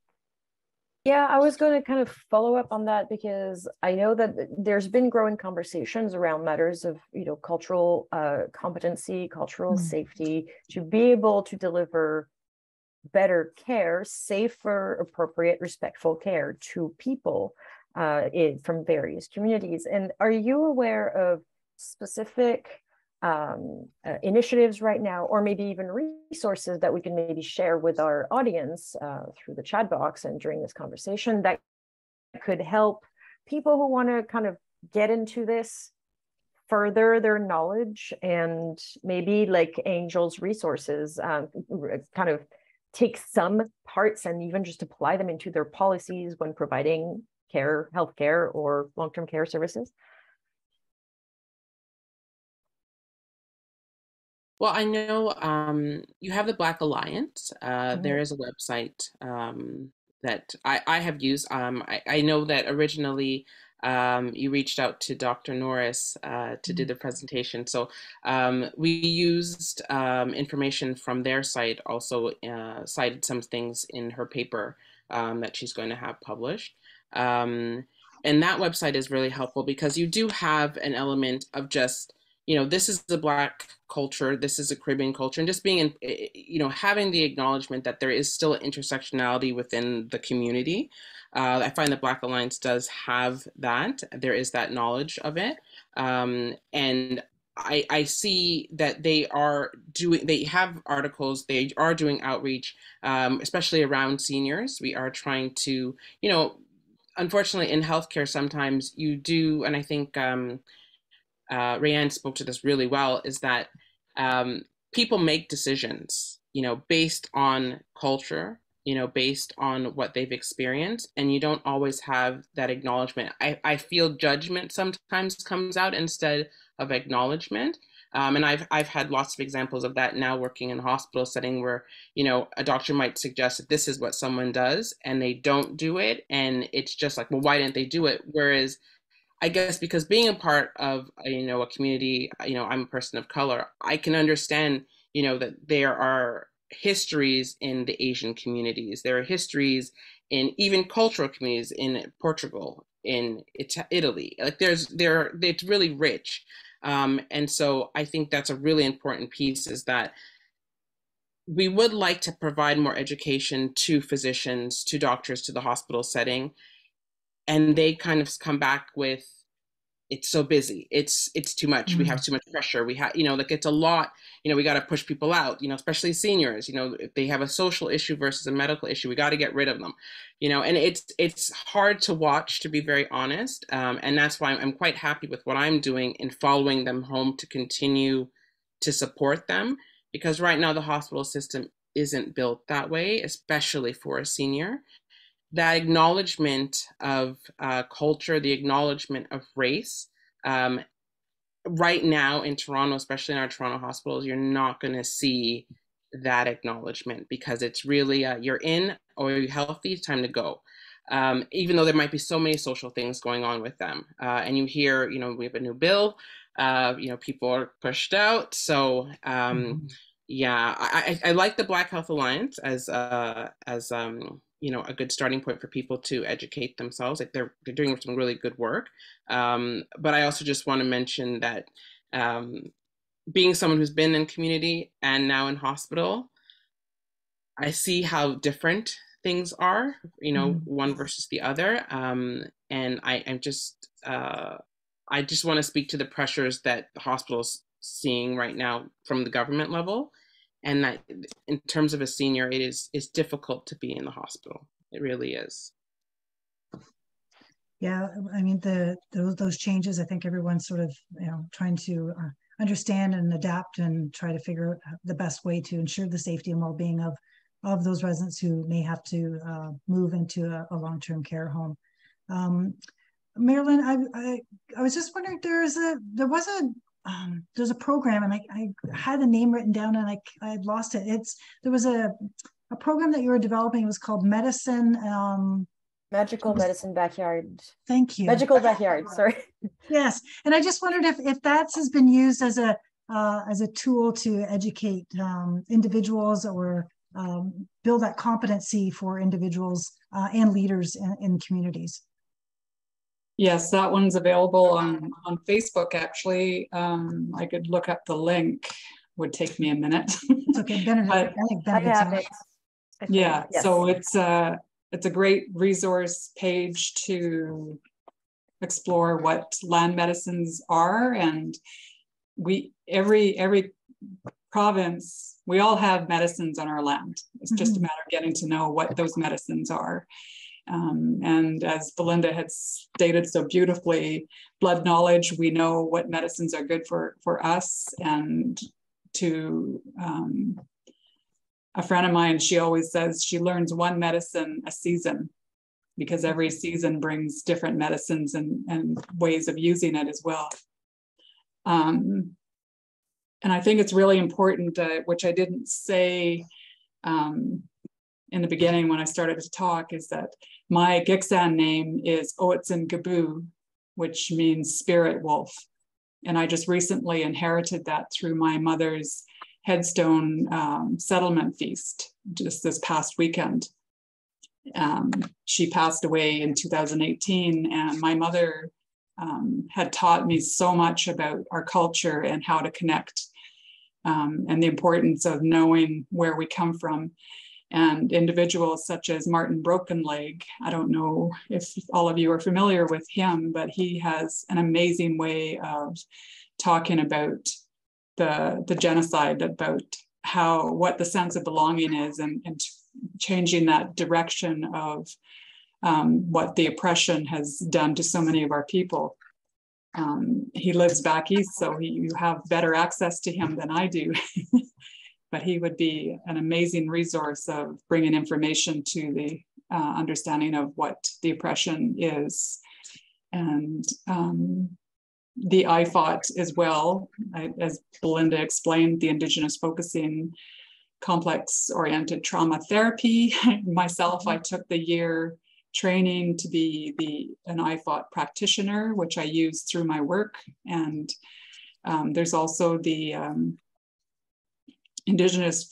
Yeah, I was going to kind of follow up on that, because I know that there's been growing conversations around matters of, cultural competency, cultural safety, to be able to deliver better care, safer, appropriate, respectful care to people from various communities. And are you aware of specific initiatives right now, or maybe even resources that we can maybe share with our audience through the chat box and during this conversation, that could help people who want to kind of get into this, further their knowledge, and maybe like Angel's resources, kind of take some parts and even just apply them into their policies when providing care, healthcare, or long-term care services? Well, I know you have the Black Alliance. There Mhm. is a website that I have used. I know that originally you reached out to Dr. Norris to do the presentation. So we used information from their site, also cited some things in her paper that she's going to have published. And that website is really helpful because you do have an element of just, this is the Black culture, this is a Caribbean culture, and just being in, having the acknowledgement that there is still intersectionality within the community. I find that Black Alliance does have that. There is that knowledge of it. And I see that they have articles, they are doing outreach, especially around seniors. We are trying to, unfortunately in healthcare, sometimes you do, and I think Rayanne spoke to this really well, is that people make decisions, based on culture, based on what they've experienced, and you don't always have that acknowledgement. I feel judgment sometimes comes out instead of acknowledgement. And I've had lots of examples of that now working in a hospital setting where, a doctor might suggest that this is what someone does and they don't do it. And it's just like, well, why didn't they do it? Whereas I guess because being a part of, a community, I'm a person of color, I can understand, that there are histories in the Asian communities. There are histories in even cultural communities in Portugal, in Italy. Like it's really rich. And so I think that's a really important piece, is that we would like to provide more education to physicians, to doctors, to the hospital setting. And they kind of come back with, it's so busy. It's too much. We have too much pressure. We have, like it's a lot, we got to push people out, especially seniors, if they have a social issue versus a medical issue, we got to get rid of them, and it's hard to watch, to be very honest. And that's why I'm quite happy with what I'm doing in following them home to continue to support them, because right now the hospital system isn't built that way, especially for a senior. That acknowledgement of culture, the acknowledgement of race. Right now in Toronto, especially in our Toronto hospitals, you're not going to see that acknowledgement, because it's really you're in, or you're healthy, it's time to go. Even though there might be so many social things going on with them. And you hear, we have a new bill, people are pushed out. So yeah, I like the Black Health Alliance as a good starting point for people to educate themselves. Like they're doing some really good work. But I also just want to mention that being someone who's been in community and now in hospital, I see how different things are, one versus the other. And I just want to speak to the pressures that the hospital's seeing right now from the government level. And that in terms of a senior, it's difficult to be in the hospital. It really is. Yeah, I mean, those changes, I think everyone's sort of, trying to understand and adapt and try to figure out the best way to ensure the safety and well-being of those residents who may have to move into a long-term care home. Marilyn, I was just wondering, there's a program, and I had the name written down and I lost it. There was a program that you were developing. It was called Magical Medicine Backyard. Thank you. Magical Backyard, sorry. Yes, and I just wondered if that has been used as a tool to educate individuals, or build that competency for individuals and leaders in communities. Yes, that one's available on Facebook, actually. I could look up the link, would take me a minute. It's okay, Benedict. I have it. Yeah, yes. So it's a great resource page to explore what land medicines are. And every province, we all have medicines on our land. It's just a matter of getting to know what those medicines are. And as Belinda had stated so beautifully, blood knowledge, we know what medicines are good for us. And to a friend of mine, she always says she learns one medicine a season, because every season brings different medicines and ways of using it as well. And I think it's really important, which I didn't say in the beginning when I started to talk, is that my Giksan name is Oetsin Gabu, which means spirit wolf. And I just recently inherited that through my mother's headstone settlement feast just this past weekend. She passed away in 2018, and my mother had taught me so much about our culture and how to connect, and the importance of knowing where we come from. And individuals such as Martin Brokenleg, I don't know if all of you are familiar with him, but he has an amazing way of talking about the genocide, about what the sense of belonging is, and changing that direction of what the oppression has done to so many of our people. He lives back east, so you have better access to him than I do. But he would be an amazing resource of bringing information to the understanding of what the oppression is. And the IFOT as well, as Belinda explained, the Indigenous Focusing Complex-Oriented Trauma Therapy. Myself, I took the year training to be an IFOT practitioner, which I use through my work. And there's also the Indigenous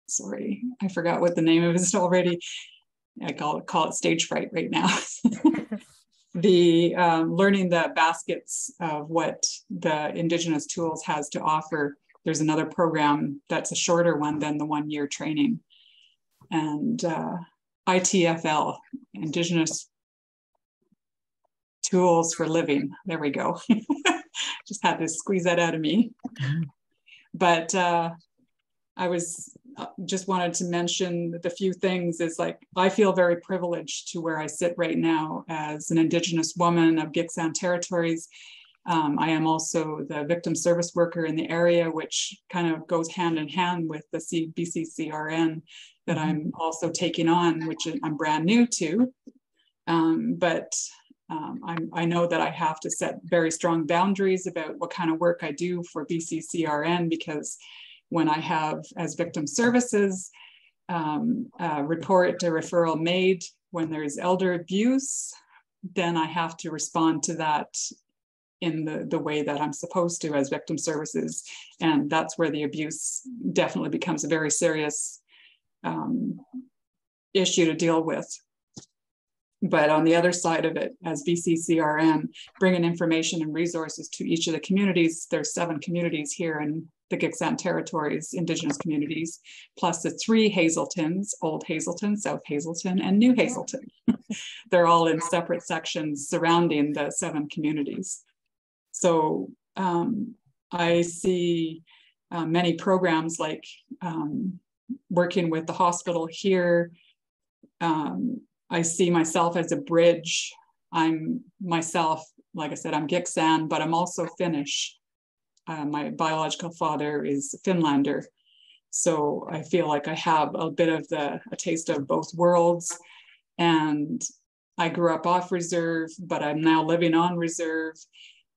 sorry, I forgot what the name of it is already. I call it stage fright right now. The learning the baskets of what the Indigenous Tools has to offer. There's another program that's a shorter one than the 1 year training. And ITFL, Indigenous Tools for Living. There we go. Just had to squeeze that out of me. But I was just wanted to mention the few things is like, I feel very privileged to where I sit right now as an Indigenous woman of Giksan territories. I am also the victim service worker in the area, which kind of goes hand in hand with the BCCRN that I'm also taking on, which I'm brand new to. I know that I have to set very strong boundaries about what kind of work I do for BCCRN, because when I have, as victim services, report a referral made when there's elder abuse, then I have to respond to that in the way that I'm supposed to as victim services. And that's where the abuse definitely becomes a very serious issue to deal with. But on the other side of it, as BCCRN, bringing information and resources to each of the communities. There's 7 communities here in the Giksan territories, Indigenous communities, plus the 3 Hazeltons, Old Hazelton, South Hazelton, and New Hazelton. They're all in separate sections surrounding the 7 communities. So I see many programs like working with the hospital here. I see myself as a bridge. I'm myself, like I said, I'm Giksan, but I'm also Finnish. My biological father is Finlander. So I feel like I have a bit of a taste of both worlds. And I grew up off reserve, but I'm now living on reserve.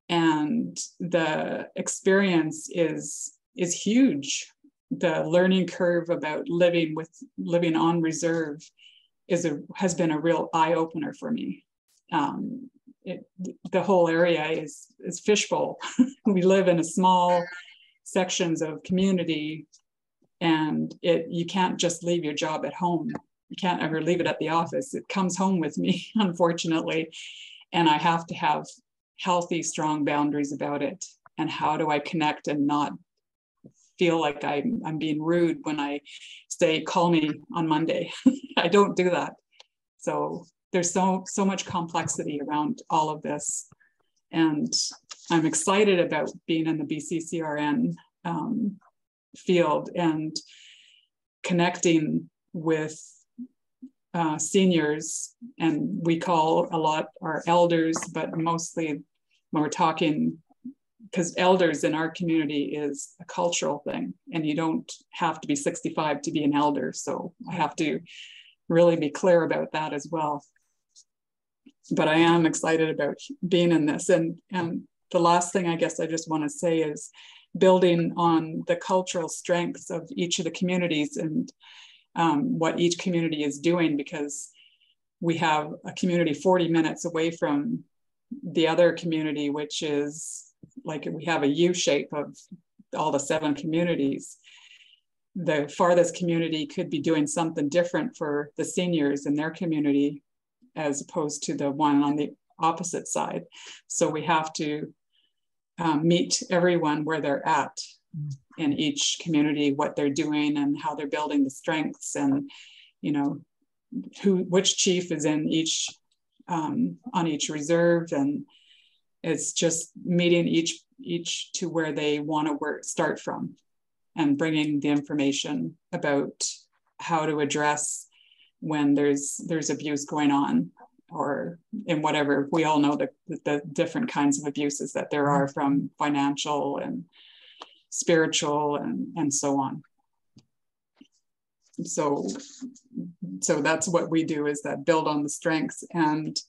And the experience is huge. The learning curve about living on reserve has been a real eye-opener for me. The whole area is fishbowl. We live in a small sections of community, and you can't just leave your job at home. You can't ever leave it at the office. It comes home with me, unfortunately, and I have to have healthy, strong boundaries about it. And how do I connect and not feel like I'm being rude when I say, call me on Monday? I don't do that. So there's so much complexity around all of this. And I'm excited about being in the BCCRN field and connecting with seniors, and we call a lot our elders, but mostly when we're talking, because elders in our community is a cultural thing, and you don't have to be 65 to be an elder. So I have to really be clear about that as well. But I am excited about being in this, and the last thing I guess I just want to say is building on the cultural strengths of each of the communities and what each community is doing, because we have a community 40 minutes away from the other community, which is like we have a U shape of all the 7 communities. The farthest community could be doing something different for the seniors in their community as opposed to the one on the opposite side. So we have to meet everyone where they're at in each community, what they're doing and how they're building the strengths, and you know which chief is in each on each reserve, and it's just meeting each to where they want to start from, and bringing the information about how to address when there's abuse going on, or in whatever. We all know the different kinds of abuses that there are, from financial and spiritual and so on. So that's what we do, is that build on the strengths and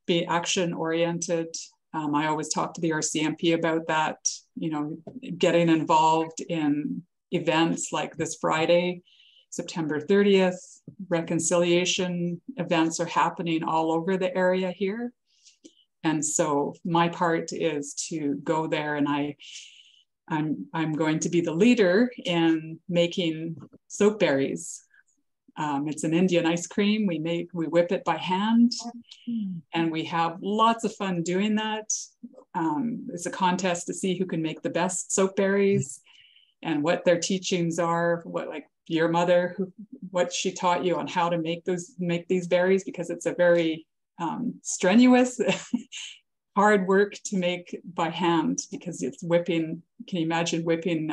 be action oriented. I always talk to the RCMP about that, you know, getting involved in events like this Friday, September 30th. Reconciliation events are happening all over the area here. And so my part is to go there, and I'm going to be the leader in making soap berries. It's an Indian ice cream. We whip it by hand, and we have lots of fun doing that. It's a contest to see who can make the best soap berries, and what their teachings are, what, like your mother, what she taught you on how to make these berries, because it's a very strenuous, hard work to make by hand, because it's whipping. Can you imagine whipping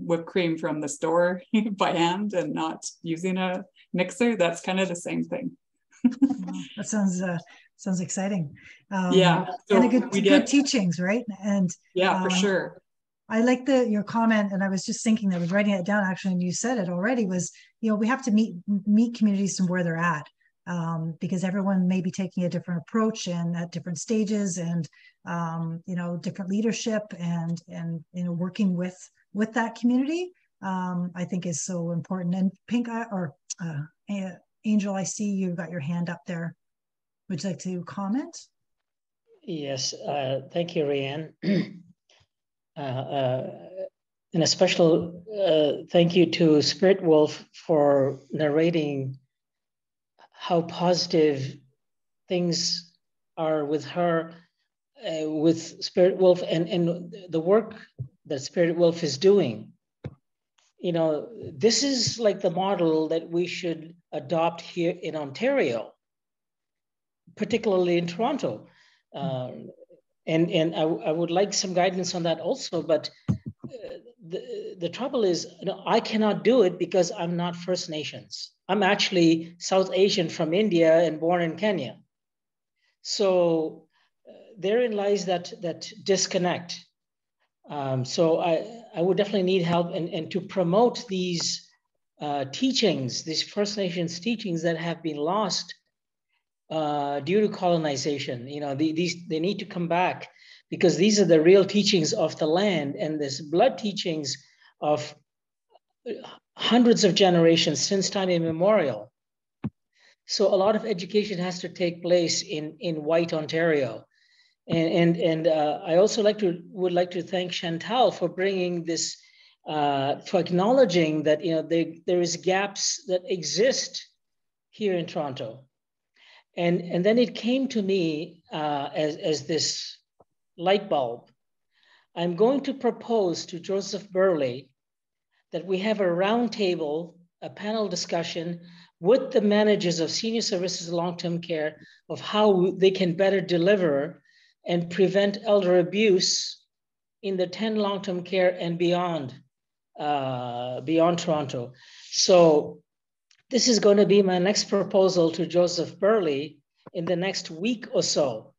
whipped cream from the store by hand and not using a mixer? That's kind of the same thing. Wow, that sounds exciting. Yeah, so and good teachings, right? And yeah, for sure. I like your comment, and I was just thinking, I was writing it down actually, and you said it already, was, you know, we have to meet communities from where they're at, because everyone may be taking a different approach and at different stages, and you know, different leadership, and you know, working with that community, I think is so important. And Angel, I see you've got your hand up there. Would you like to comment? Yes, thank you, Rianne. And a special thank you to Spirit Wolf for narrating how positive things are with her, with Spirit Wolf, and the work that Spirit Wolf is doing. You know, this is like the model that we should adopt here in Ontario, particularly in Toronto. And I would like some guidance on that also, but the trouble is, you know, I cannot do it because I'm not First Nations. I'm actually South Asian from India and born in Kenya. So therein lies that disconnect. So I would definitely need help, and to promote these teachings, these First Nations teachings that have been lost due to colonization. You know, they need to come back, because these are the real teachings of the land, and this blood teachings of hundreds of generations since time immemorial. So a lot of education has to take place in white Ontario. And I also would like to thank Chantal for bringing this, for acknowledging that, you know, there is gaps that exist here in Toronto. And then it came to me as this light bulb. I'm going to propose to Joseph Burley that we have a roundtable, a panel discussion with the managers of senior services and long-term care of how they can better deliver and prevent elder abuse in the 10 long-term care and beyond Toronto. So this is going to be my next proposal to Joseph Burley in the next week or so,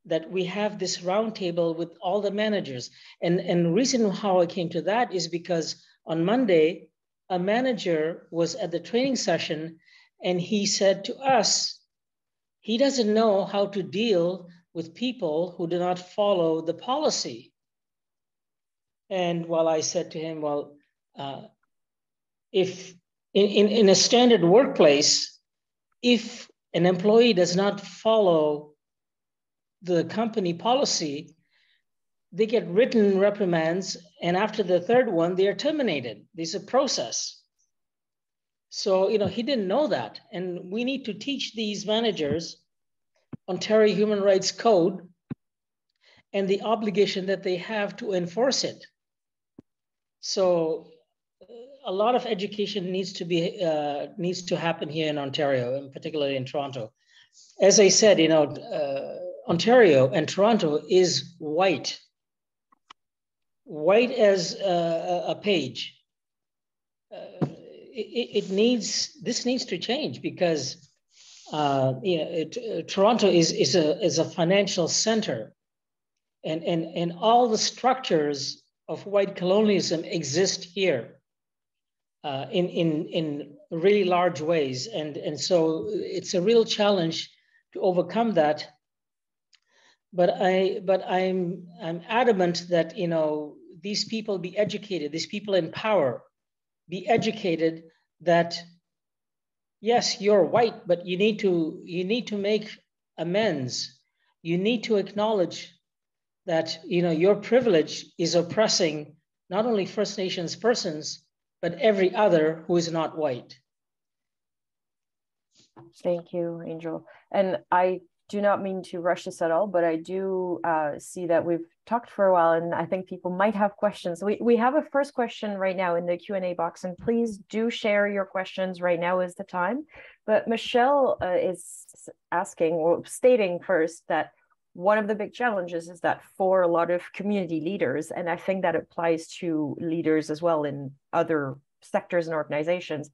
that we have this roundtable with all the managers. And the reason how I came to that is because on Monday, a manager was at the training session, and he said to us, he doesn't know how to deal with people who do not follow the policy. And while I said to him, well, if in a standard workplace, if an employee does not follow the company policy, they get written reprimands, and after the third one, they are terminated. There's a process. So, he didn't know that. And we need to teach these managers Ontario Human Rights Code and the obligation that they have to enforce it. So a lot of education needs to happen here in Ontario, and particularly in Toronto. As I said, Ontario and Toronto is white as a page. This needs to change, because Toronto is a financial center, and all the structures of white colonialism exist here in really large ways, and so it's a real challenge to overcome that. But I'm adamant that these people be educated, these people in power be educated that yes, you're white, but you need to make amends. You need to acknowledge that your privilege is oppressing not only First Nations persons, but every other who is not white. Thank you, Angel. And I do not mean to rush this at all, but I do see that we've talked for a while, and I think people might have questions. We have a first question right now in the Q&A box, and please do share your questions. Right now is the time. But Michelle is asking, or stating first, that one of the big challenges is that for a lot of community leaders, and I think that applies to leaders as well in other sectors and organizations,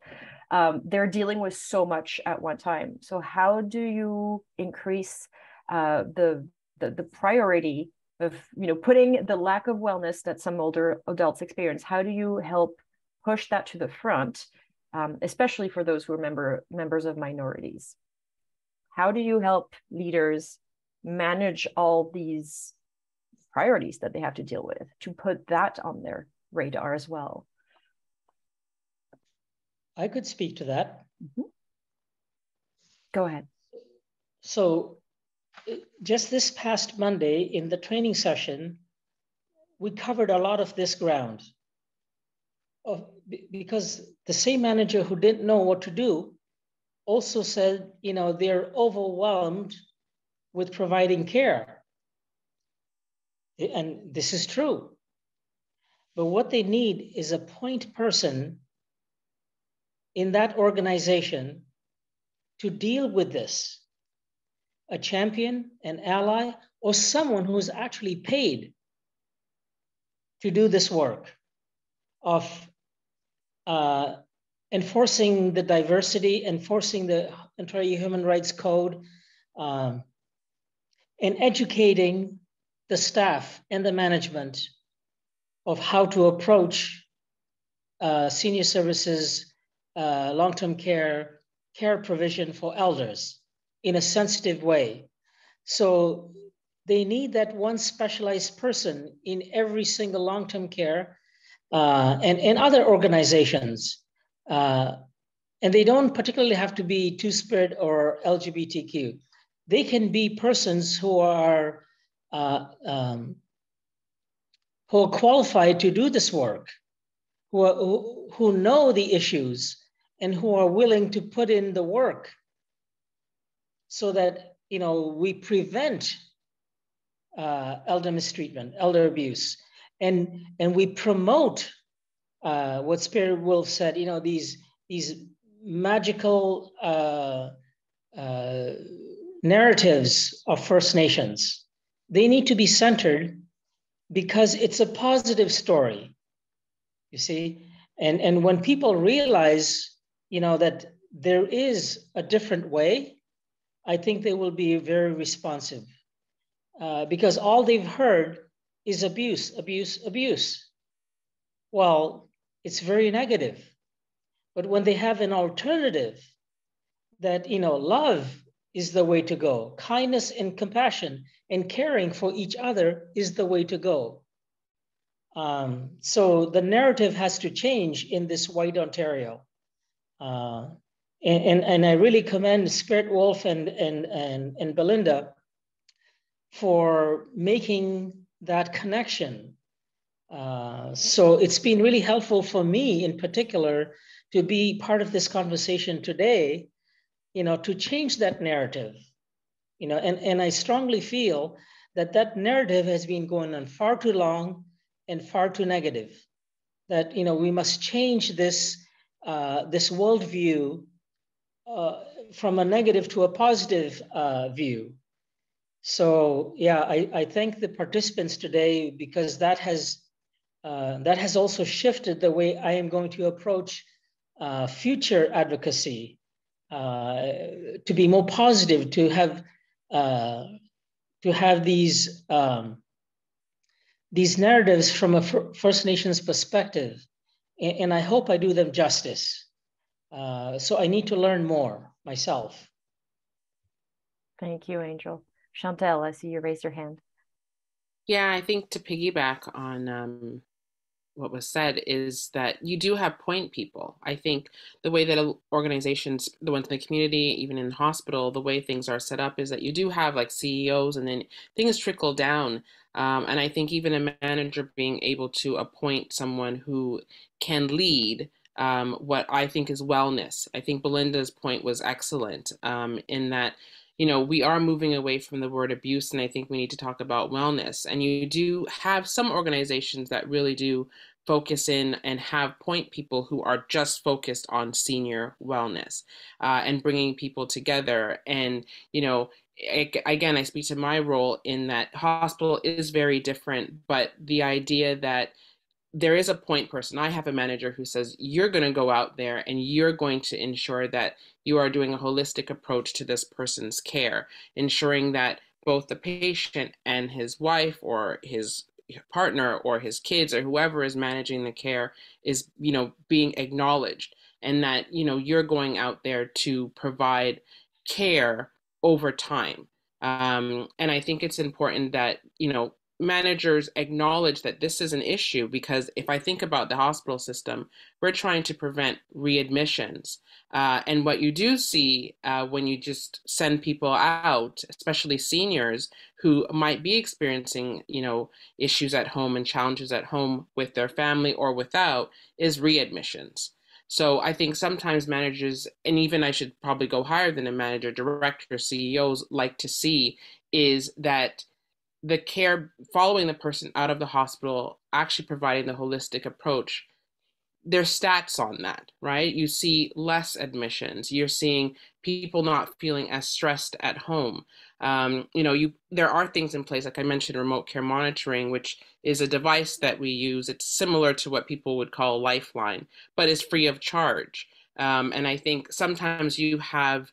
they're dealing with so much at one time. So how do you increase the priority of putting the lack of wellness that some older adults experience? How do you help push that to the front, especially for those who are members of minorities? How do you help leaders manage all these priorities that they have to deal with, to put that on their radar as well? I could speak to that. Mm-hmm. Go ahead. So just this past Monday in the training session, we covered a lot of this ground. Because the same manager who didn't know what to do also said, they're overwhelmed with providing care. And this is true. But what they need is a point person in that organization to deal with this. A champion, an ally, or someone who is actually paid to do this work of enforcing the diversity, enforcing the Ontario Human Rights Code, and educating the staff and the management of how to approach senior services, long-term care provision for elders in a sensitive way. So they need that one specialized person in every single long-term care and other organizations. And they don't particularly have to be Two-Spirit or LGBTQ. They can be persons who are qualified to do this work, who know the issues and who are willing to put in the work so that we prevent elder mistreatment, elder abuse, and we promote what Spirit Wolf said, these magical narratives of First Nations. They need to be centered because it's a positive story, you see? And when people realize, that there is a different way, I think they will be very responsive because all they've heard is abuse, abuse, abuse. Well, it's very negative. But when they have an alternative that, love is the way to go. Kindness and compassion and caring for each other is the way to go. So the narrative has to change in this white Ontario. And I really commend Spirit Wolf and Belinda for making that connection. So it's been really helpful for me in particular to be part of this conversation today, to change that narrative, and I strongly feel that that narrative has been going on far too long and far too negative, that, we must change this, this worldview from a negative to a positive view. So yeah, I thank the participants today, because that has also shifted the way I am going to approach future advocacy, to be more positive, to have these narratives from a First Nations perspective, and I hope I do them justice. So I need to learn more myself. Thank you, Angel. Chantal, I see you raise your hand. Yeah, I think to piggyback on what was said is that you do have point people. I think the way that organizations, the ones in the community, even in hospital, the way things are set up is that you do have like CEOs, and then things trickle down. And I think even a manager being able to appoint someone who can lead what I think is wellness. I think Belinda's point was excellent, in that, we are moving away from the word abuse, and I think we need to talk about wellness. And you do have some organizations that really do focus in and have point people who are just focused on senior wellness, and bringing people together. And, again, I speak to my role in that hospital is very different, but the idea that there is a point person. I have a manager who says, you're going to go out there and you're going to ensure that you are doing a holistic approach to this person's care, ensuring that both the patient and his wife or his partner or his kids or whoever is managing the care is, being acknowledged, and that, you're going out there to provide care over time. And I think it's important that, managers acknowledge that this is an issue, because if I think about the hospital system, we're trying to prevent readmissions. And what you do see when you just send people out, especially seniors who might be experiencing, issues at home and challenges at home with their family or without, is readmissions. So I think sometimes managers, and even I should probably go higher than a manager, director, CEOs like to see is that the care following the person out of the hospital, actually providing the holistic approach, there's stats on that, right? You see less admissions. You're seeing people not feeling as stressed at home. There are things in place, like I mentioned, remote care monitoring, which is a device that we use. It's similar to what people would call Lifeline, but is free of charge. And I think sometimes you have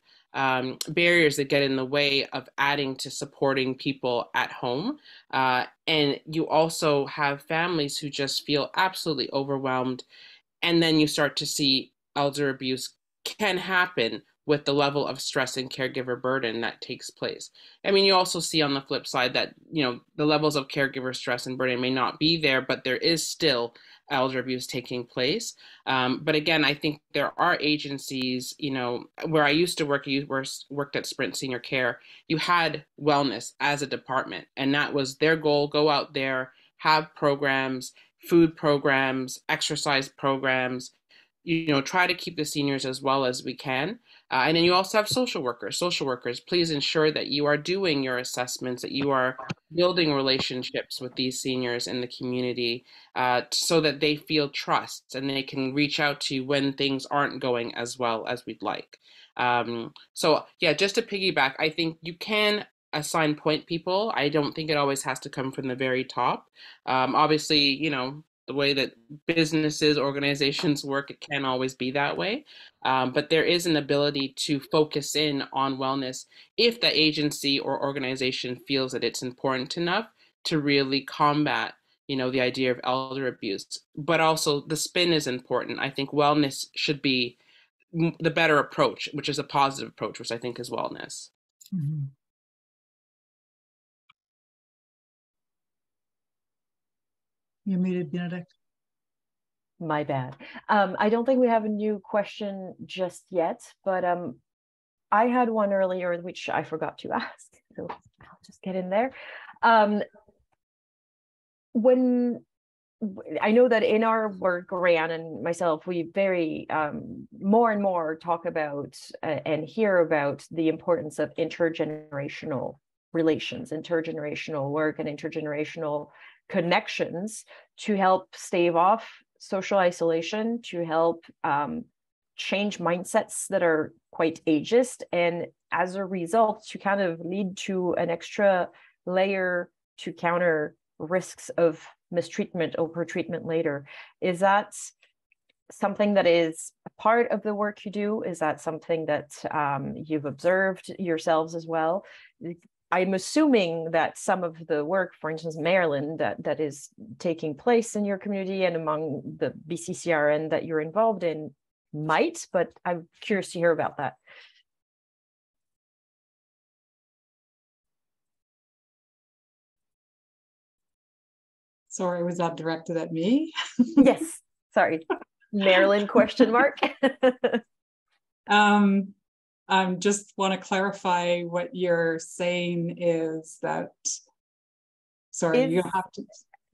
barriers that get in the way of adding to supporting people at home. And you also have families who just feel absolutely overwhelmed. And then you start to see elder abuse can happen with the level of stress and caregiver burden that takes place. I mean, you also see on the flip side that, the levels of caregiver stress and burden may not be there, but there is still elder abuse taking place. But again, I think there are agencies, where I used to work, worked at Sprint Senior Care, you had wellness as a department, and that was their goal: go out there, have programs, food programs, exercise programs, try to keep the seniors as well as we can. And then you also have social workers. Social workers, please ensure that you are doing your assessments, that you are building relationships with these seniors in the community, so that they feel trust and they can reach out to you when things aren't going as well as we'd like. So yeah, just to piggyback, I think you can assign point people. I don't think it always has to come from the very top. Obviously, the way that businesses, organizations work, it can't always be that way. But there is an ability to focus in on wellness if the agency or organization feels that it's important enough to really combat, the idea of elder abuse. But also the spin is important. I think wellness should be the better approach, which is a positive approach, which I think is wellness. Mm-hmm. You're muted, Benedict. My bad. I don't think we have a new question just yet, but I had one earlier, which I forgot to ask. So I'll just get in there. When I know that in our work, Rayanne and myself, we very more and more talk about and hear about the importance of intergenerational relations, intergenerational work, and intergenerational connections to help stave off social isolation, to help change mindsets that are quite ageist, and as a result, to kind of lead to an extra layer to counter risks of mistreatment or overtreatment later. Is that something that is a part of the work you do? Is that something that you've observed yourselves as well? I'm assuming that some of the work, for instance, Maryland, that is taking place in your community and among the BCCRN that you're involved in might, but I'm curious to hear about that. Sorry, was that directed at me? Yes, sorry. Maryland question mark. I just want to clarify what you're saying is that, sorry, you have to.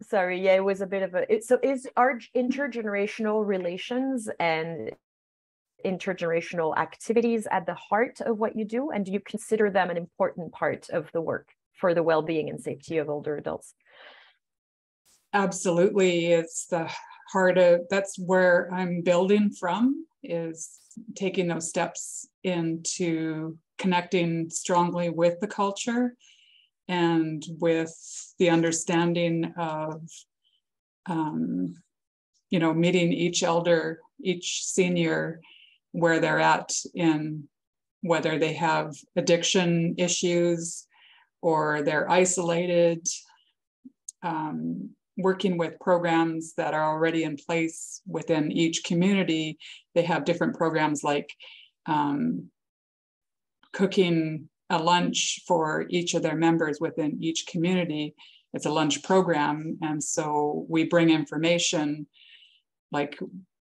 Sorry, yeah, it was a bit of a, so is our intergenerational relations and intergenerational activities at the heart of what you do? And do you consider them an important part of the work for the well-being and safety of older adults? Absolutely, it's the heart of, that's where I'm building from, is taking those steps into connecting strongly with the culture and with the understanding of, meeting each elder, each senior where they're at in whether they have addiction issues or they're isolated, working with programs that are already in place within each community. They have different programs like cooking a lunch for each of their members within each community. It's a lunch program. And so we bring information, like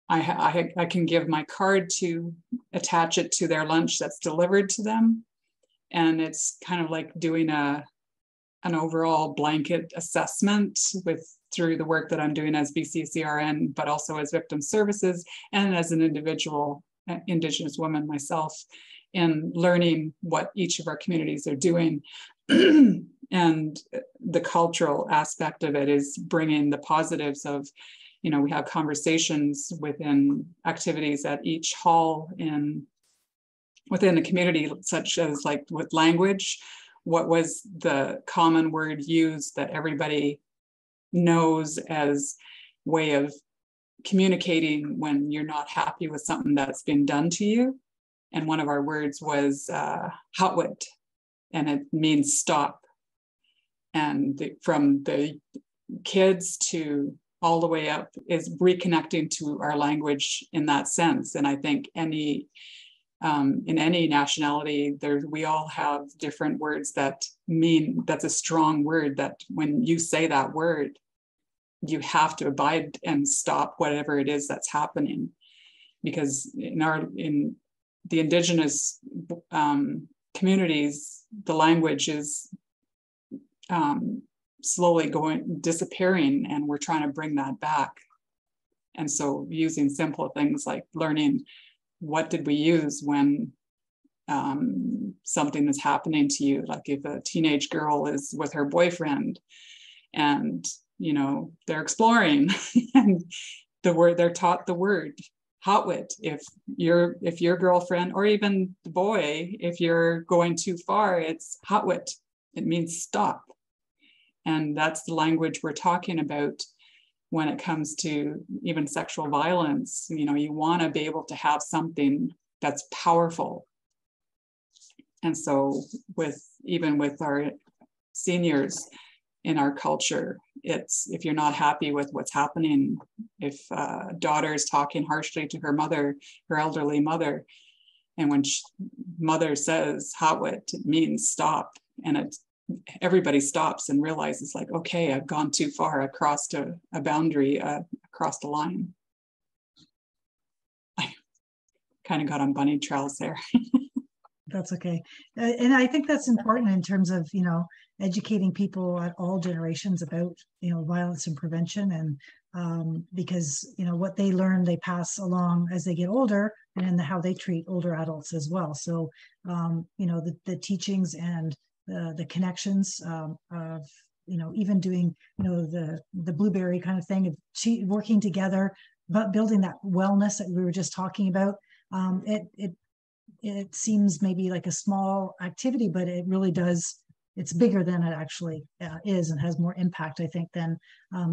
I can give my card to attach it to their lunch that's delivered to them. And it's kind of like doing an overall blanket assessment through the work that I'm doing as BCCRN, but also as victim services and as an individual Indigenous woman myself, in learning what each of our communities are doing. And the cultural aspect of it is bringing the positives of, we have conversations within activities at each hall within the community, such as like with language. What was the common word used that everybody knows as way of communicating when you're not happy with something that's been done to you? And one of our words was hatwit, and it means stop. And from the kids to all the way up is reconnecting to our language in that sense. And I think in any nationality, we all have different words that mean, that's a strong word, that when you say that word, you have to abide and stop whatever it is that's happening. Because in the Indigenous communities, the language is slowly disappearing, and we're trying to bring that back. And so using simple things like learning, what did we use when something is happening to you? Like if a teenage girl is with her boyfriend and, they're exploring and they're taught the word hatwit. If your girlfriend, or even the boy, if you're going too far, it's hatwit. It means stop. And that's the language we're talking about when it comes to even sexual violence. You want to be able to have something that's powerful. And so even with our seniors in our culture, it's, if you're not happy with what's happening, if a daughter is talking harshly to her mother, her elderly mother, And when mother says hawit, it means stop. And everybody stops and realizes like, okay, I've gone too far. I've crossed a boundary, across a line. I kind of got on bunny trails there. That's okay. And I think that's important in terms of, educating people at all generations about, violence and prevention. And because, what they learn, they pass along as they get older, and how they treat older adults as well. So, the teachings and the connections of, even doing, the blueberry kind of thing, of working together, but building that wellness that we were just talking about. It seems maybe like a small activity, but it really does. It's bigger than it actually is, and has more impact, I think, than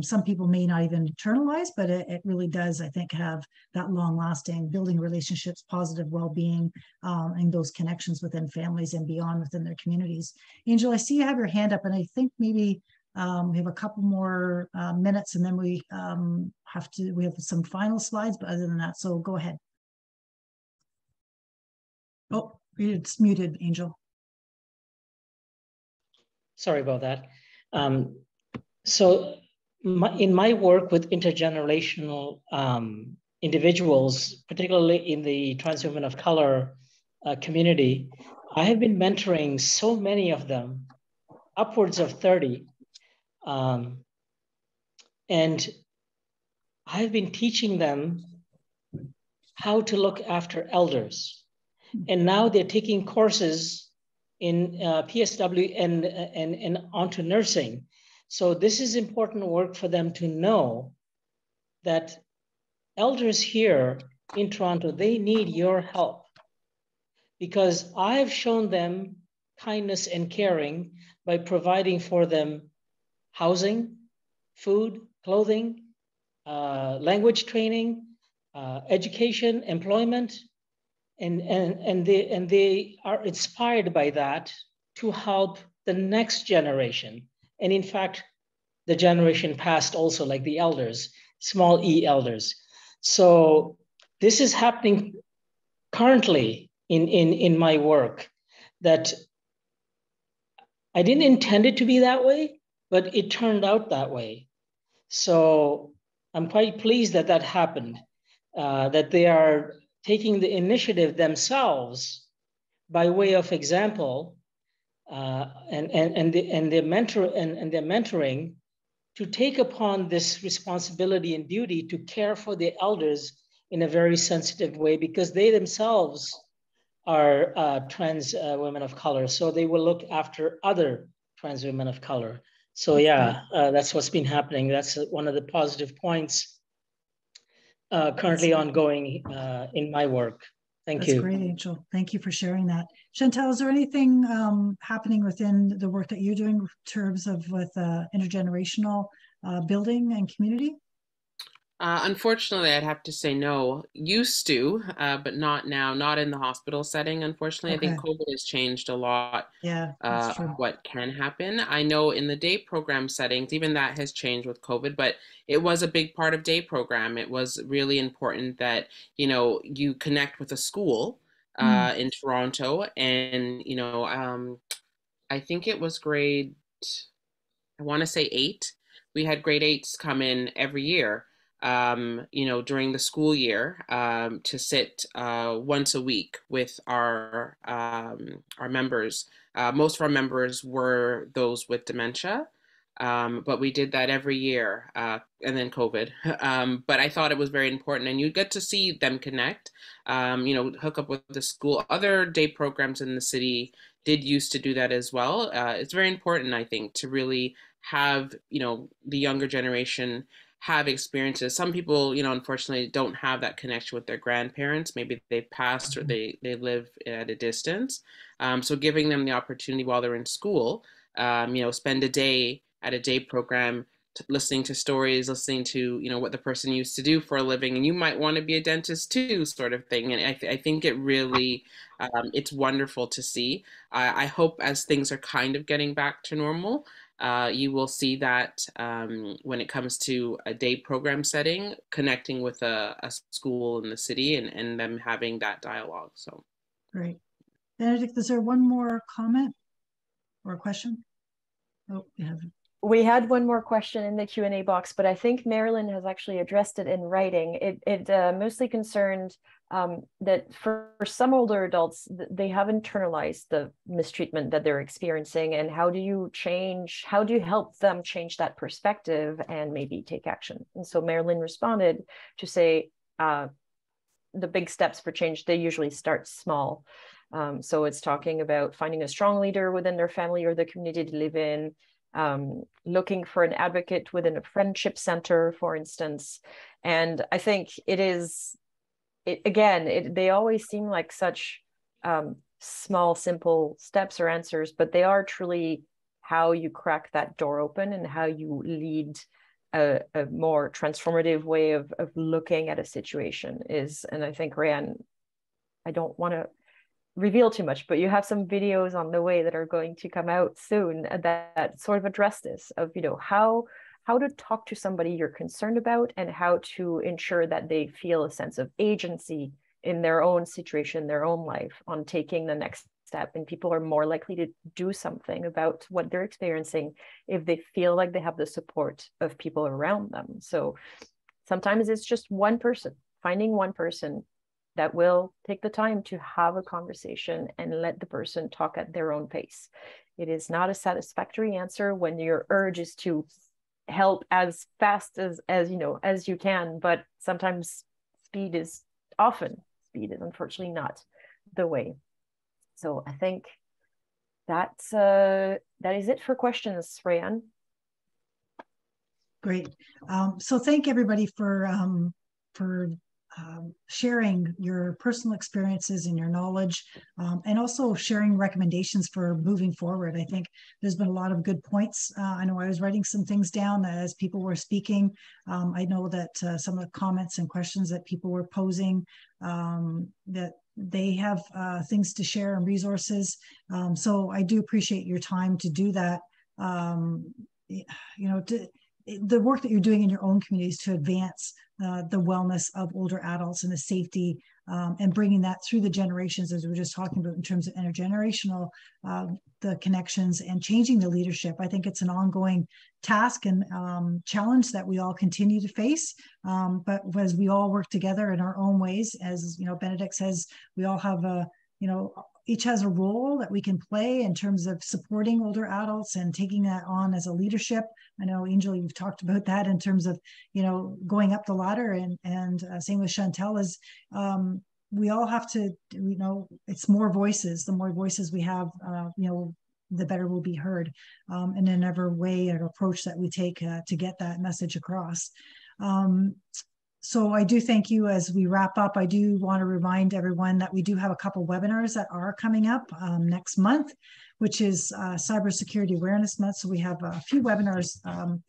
some people may not even internalize, but it really does, I think, have that long lasting building relationships, positive well-being, and those connections within families and beyond within their communities. Angel, I see you have your hand up, and I think maybe we have a couple more minutes, and then we have some final slides, but other than that, so go ahead. Oh, it's muted, Angel. Sorry about that. So in my work with intergenerational individuals, particularly in the trans women of color community, I have been mentoring so many of them, upwards of 30. And I've been teaching them how to look after elders. And now they're taking courses in PSW and onto nursing. So this is important work for them to know that elders here in Toronto, they need your help, because I've shown them kindness and caring by providing for them housing, food, clothing, language training, education, employment. And they are inspired by that to help the next generation. And in fact, the generation past also, like the elders, small e elders. So this is happening currently in my work, that I didn't intend it to be that way, but it turned out that way. So I'm quite pleased that that happened, that they are taking the initiative themselves by way of example, and their mentoring to take upon this responsibility and duty to care for the elders in a very sensitive way, because they themselves are trans women of color. So they will look after other trans women of color. So yeah, that's what's been happening. That's one of the positive points currently ongoing in my work. Thank you. That's great, Angel. Thank you for sharing that. Chantel, is there anything happening within the work that you're doing in terms of with intergenerational building and community? Unfortunately, I'd have to say no. Used to, but not now. Not in the hospital setting. Unfortunately, Okay. I think COVID has changed a lot. Yeah, that's true. What can happen. I know in the day program settings, even that has changed with COVID, but it was a big part of day program. It was really important that, you connect with a school in Toronto, and, I think it was I want to say 8. We had grade 8s come in every year, during the school year, to sit once a week with our members. Most of our members were those with dementia, but we did that every year, and then COVID. But I thought it was very important, and you get to see them connect, hook up with the school. Other day programs in the city did used to do that as well. It's very important, I think, to really have, the younger generation have experiences. Some people, unfortunately don't have that connection with their grandparents. Maybe they passed or they live at a distance. So giving them the opportunity while they're in school, spend a day at a day program, listening to stories, listening to, what the person used to do for a living, and you might want to be a dentist too, sort of thing. And I think it really, it's wonderful to see. I hope as things are kind of getting back to normal, you will see that when it comes to a day program setting, connecting with a school in the city and them having that dialogue. So Great. Benedict, is there one more comment or a question? Oh, we have. We had one more question in the Q&A box, but I think Marilyn has actually addressed it in writing. It mostly concerned that for some older adults, they have internalized the mistreatment that they're experiencing, and how do you help them change that perspective and maybe take action? And so Marilyn responded to say, the big steps for change, they usually start small. So it's talking about finding a strong leader within their family or the community to live in, looking for an advocate within a friendship center, for instance. And I think they always seem like such small, simple steps or answers, but they are truly how you crack that door open and how you lead a more transformative way of looking at a situation is. And I think, Rayanne, I don't want to reveal too much, but you have some videos on the way that are going to come out soon that sort of address this of, how to talk to somebody you're concerned about and how to ensure that they feel a sense of agency in their own situation, their own life, on taking the next step. And people are more likely to do something about what they're experiencing if they feel like they have the support of people around them. So sometimes it's just one person, finding one person that will take the time to have a conversation and let the person talk at their own pace. It is not a satisfactory answer when your urge is to help as fast as you can, but sometimes speed is unfortunately not the way. So I think that is it for questions, Rayanne. Great. So thank everybody for sharing your personal experiences and your knowledge, and also sharing recommendations for moving forward. I think there's been a lot of good points. I know I was writing some things down as people were speaking. I know that some of the comments and questions that people were posing, that they have things to share and resources. So I do appreciate your time to do that. The work that you're doing in your own communities to advance the wellness of older adults and the safety, and bringing that through the generations, as we were just talking about, in terms of intergenerational, the connections and changing the leadership. I think it's an ongoing task and challenge that we all continue to face. But as we all work together in our own ways, as Benedict says, we all have each has a role that we can play in terms of supporting older adults and taking that on as a leadership. I know, Angel, you've talked about that in terms of, going up the ladder, and same with Chantel, is we all have to, it's more voices. The more voices we have, the better we'll be heard, in another way or approach that we take to get that message across. So I do thank you. As we wrap up, I do want to remind everyone that we do have a couple webinars that are coming up next month, which is Cybersecurity Awareness Month. So we have a few webinars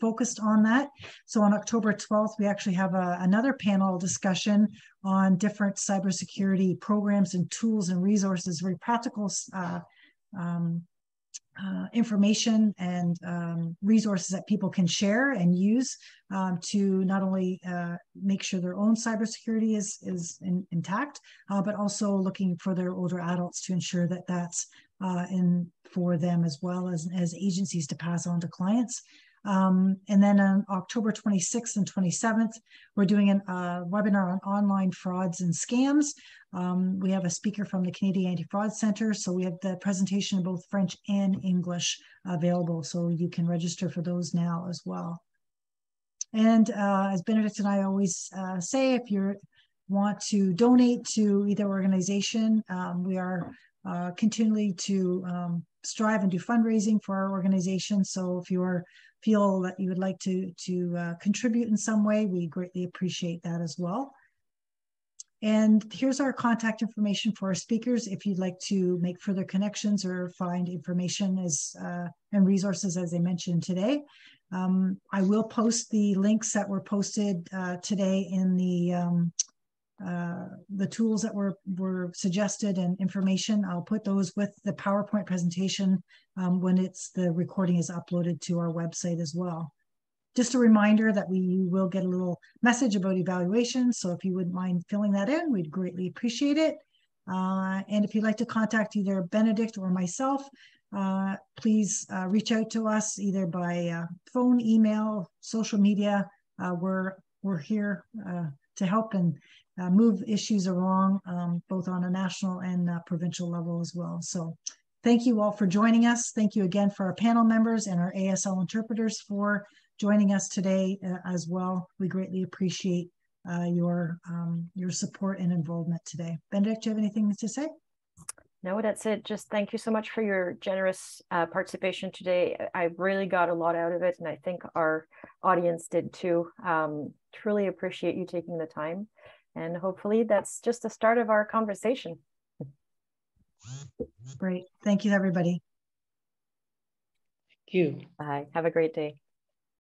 focused on that. So on October 12th, we actually have another panel discussion on different cybersecurity programs and tools and resources, very practical information and resources that people can share and use to not only make sure their own cybersecurity is intact, but also looking for their older adults to ensure that that's in for them, as well as agencies to pass on to clients. And then on October 26th and 27th, we're doing a webinar on online frauds and scams. We have a speaker from the Canadian Anti-Fraud Centre, so we have the presentation in both French and English available, so you can register for those now as well. And as Benedict and I always say, if you want to donate to either organization, we are continually to strive and do fundraising for our organization. So if you feel that you would like to contribute in some way, we greatly appreciate that as well. And here's our contact information for our speakers if you'd like to make further connections or find information and resources as I mentioned today. I will post the links that were posted today in the tools that were suggested and information. I'll put those with the PowerPoint presentation when the recording is uploaded to our website as well. Just a reminder that you will get a little message about evaluation. So if you wouldn't mind filling that in, we'd greatly appreciate it. And if you'd like to contact either Benedict or myself, please reach out to us either by phone, email, social media. We're here to help and move issues along, both on a national and provincial level as well. So thank you all for joining us. Thank you again for our panel members and our ASL interpreters for joining us today as well. We greatly appreciate your support and involvement today. Benedict, do you have anything to say? No, that's it. Just thank you so much for your generous participation today. I really got a lot out of it, and I think our audience did too. Truly appreciate you taking the time, and hopefully that's just the start of our conversation. Great. Thank you, everybody. Thank you. Bye. Have a great day.